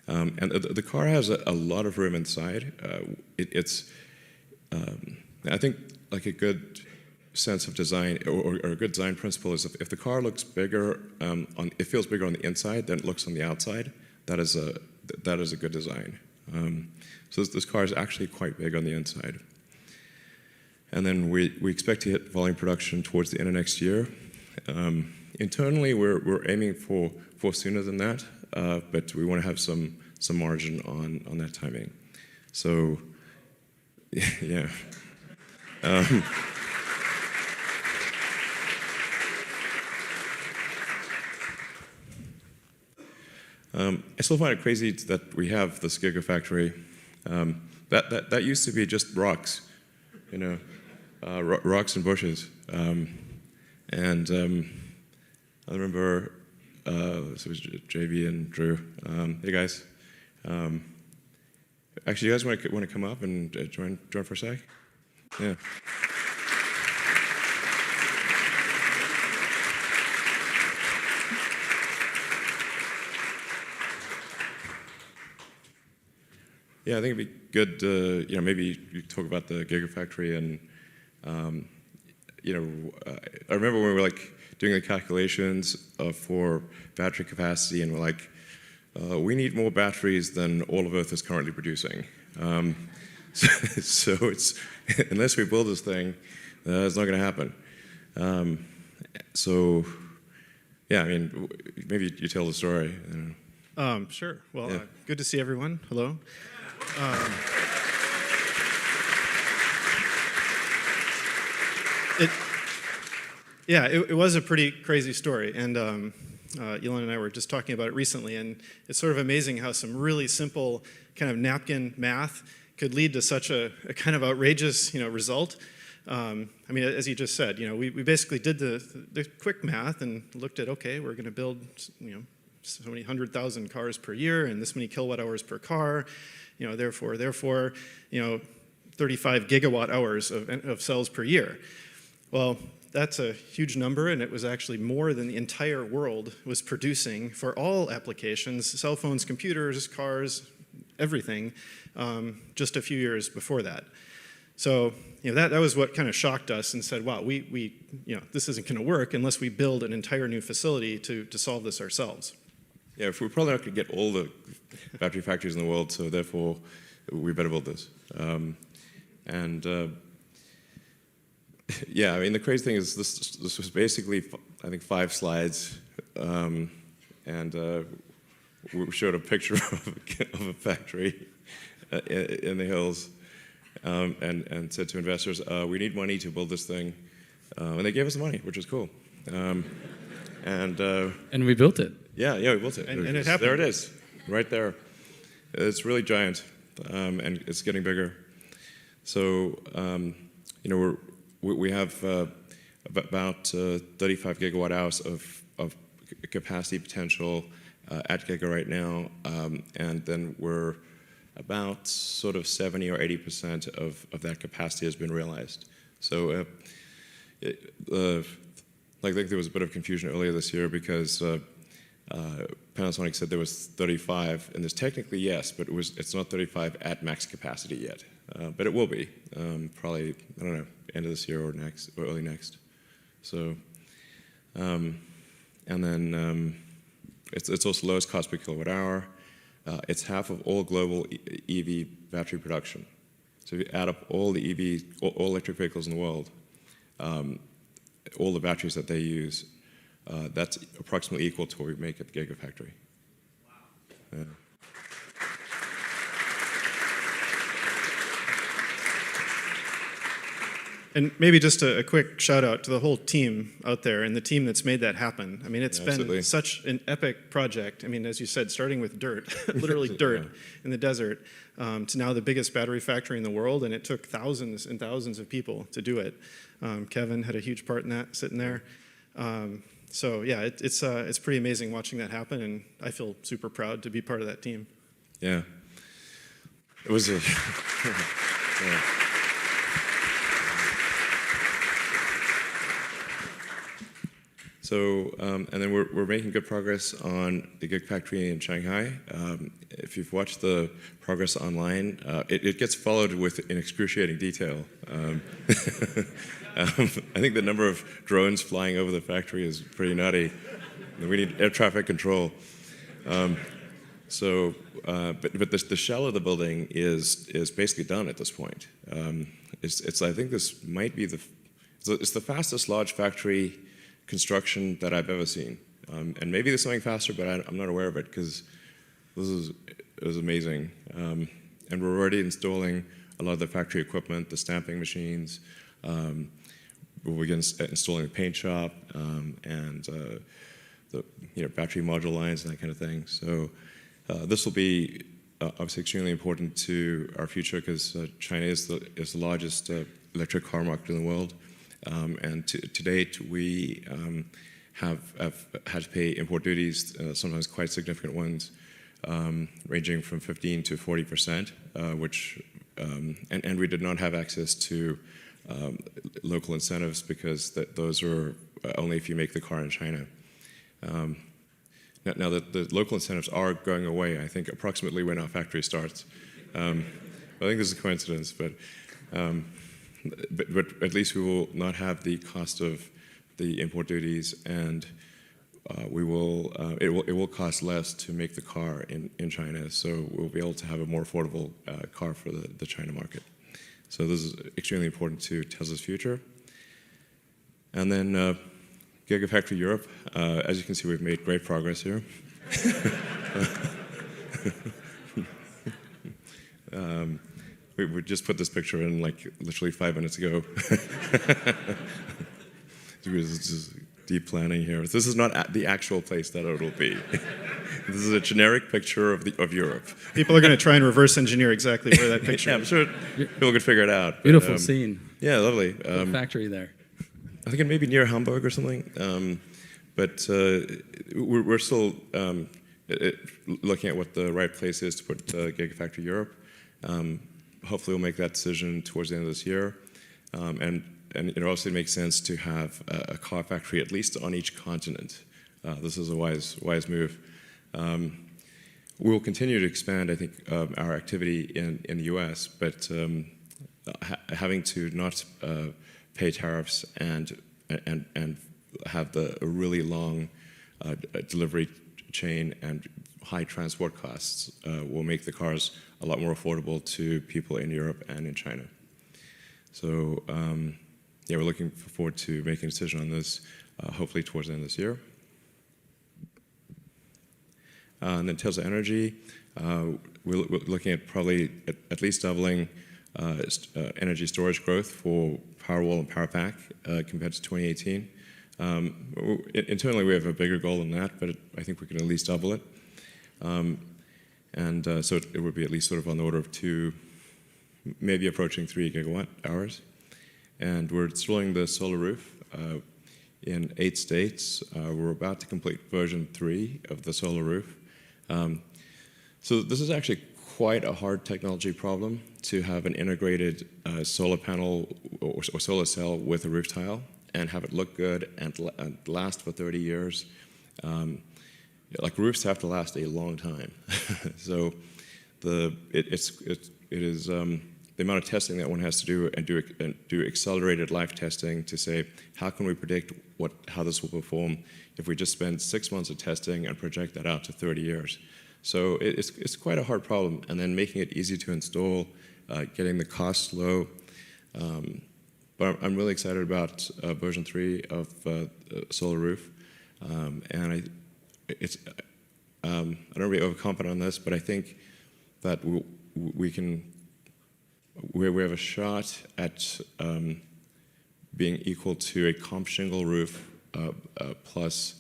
And the car has a lot of room inside. I think like a good sense of design or a good design principle is if the car looks bigger, it feels bigger on the inside than it looks on the outside. That is a good design. So this car is actually quite big on the inside. And then we expect to hit volume production towards the end of next year. Internally, we're aiming for sooner than that, but we want to have some margin on that timing. So, yeah. I still find it crazy that we have this Gigafactory, That used to be just rocks, you know, rocks and bushes. And I remember it was JB and Drew. Hey guys. Actually, you guys want to come up and join for a sec? Yeah. Yeah, I think it'd be good, you know, maybe you talk about the Gigafactory and, you know, I remember when we were like doing the calculations for battery capacity and we're like, we need more batteries than all of Earth is currently producing. So it's, unless we build this thing, it's not going to happen. So, yeah, I mean, maybe you tell the story. Sure. Well, Yeah. Good to see everyone. Hello. It was a pretty crazy story, and Elon and I were just talking about it recently, and it's sort of amazing how some really simple kind of napkin math could lead to such a kind of outrageous, result. I mean, as you just said, we basically did the quick math and looked at, okay, we're going to build, so many 100,000 cars per year and this many kilowatt hours per car, therefore, 35 gigawatt hours of cells per year. Well, that's a huge number, and it was actually more than the entire world was producing for all applications, cell phones, computers, cars, everything, just a few years before that. So, that was what kind of shocked us and said, wow, we this isn't going to work unless we build an entire new facility to solve this ourselves. Yeah, if we're probably not going to get all the battery factories in the world, so therefore we better build this. Yeah, I mean, the crazy thing is this was basically, I think, 5 slides, and we showed a picture of a factory in the hills, and said to investors, we need money to build this thing, and they gave us the money, which was cool. And we built it. Yeah, we built it. And it happened. There it is, right there. It's really giant, and it's getting bigger. So, we have about 35 gigawatt hours of capacity potential at Giga right now, and then we're about sort of 70 or 80% of that capacity has been realized. So, I think there was a bit of confusion earlier this year because Panasonic said there was 35, and there's technically yes, but it's not 35 at max capacity yet. But it will be, probably, I don't know, end of this year or next, or early next. So, and then it's also lowest cost per kilowatt hour. It's half of all global EV battery production. So if you add up all the all electric vehicles in the world, all the batteries that they use, that's approximately equal to what we make at the Gigafactory. Wow. Yeah. And maybe just a quick shout out to the whole team out there and the team that's made that happen. I mean, it's been such an epic project. I mean, as you said, starting with dirt, literally dirt in the desert, to now the biggest battery factory in the world, and it took thousands and thousands of people to do it. Kevin had a huge part in that, sitting there. So yeah, it's pretty amazing watching that happen, and I feel super proud to be part of that team. Yeah, it was a. Yeah. So, and then we're making good progress on the Gigafactory in Shanghai. If you've watched the progress online, it gets followed with in excruciating detail. I think the number of drones flying over the factory is pretty nutty. We need air traffic control. But the shell of the building is basically done at this point. I think this might be it's the fastest large factory construction that I've ever seen, and maybe there's something faster, but I'm not aware of it because it was amazing. And we're already installing a lot of the factory equipment, the stamping machines. We'll begin installing the paint shop and the battery module lines and that kind of thing. So this will be obviously extremely important to our future because China is the largest electric car market in the world. And to date, we have had to pay import duties, sometimes quite significant ones, ranging from 15 to 40%, and we did not have access to local incentives because those are only if you make the car in China. Now that the local incentives are going away, I think approximately when our factory starts. I think this is a coincidence, but at least we will not have the cost of the import duties, and it will cost less to make the car in China, so we'll be able to have a more affordable car for the China market. So this is extremely important to Tesla's future. And then Gigafactory Europe, as you can see, we've made great progress here. We just put this picture in like literally 5 minutes ago. This is deep planning here. This is not the actual place that it will be. This is a generic picture of Europe. People are going to try and reverse engineer exactly where that picture yeah, I'm sure people could figure it out. Beautiful scene. Yeah, lovely. Factory there. I think it may be near Hamburg or something. But we're still looking at what the right place is to put Gigafactory Europe. Hopefully we'll make that decision towards the end of this year. And it obviously makes sense to have a car factory at least on each continent. This is a wise move. We will continue to expand, I think, our activity in the US, but having to not pay tariffs and have a really long delivery chain and high transport costs will make the cars a lot more affordable to people in Europe and in China. So yeah, we're looking forward to making a decision on this hopefully towards the end of this year. And then Tesla Energy, we're looking at probably at least doubling energy storage growth for Powerwall and Powerpack compared to 2018. Internally, we have a bigger goal than that, but I think we can at least double it. So it would be at least sort of on the order of 2, maybe approaching 3 gigawatt hours. And we're installing the solar roof in 8 states. We're about to complete version 3 of the solar roof. So this is actually quite a hard technology problem to have an integrated solar panel or solar cell with a roof tile and have it look good and last for 30 years. Like roofs have to last a long time. So it is the amount of testing that one has to do and do accelerated life testing to say, how can we predict how this will perform if we just spend 6 months of testing and project that out to 30 years. So it's quite a hard problem, and then making it easy to install, getting the costs low. But I'm really excited about version 3 of Solar Roof, and I don't want to be overconfident on this, but I think that we have a shot at being equal to a comp shingle roof plus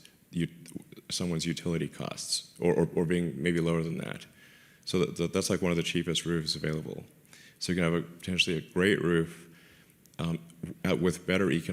someone's utility costs, or being maybe lower than that. So that's like one of the cheapest roofs available. So you can have potentially a great roof with better economics.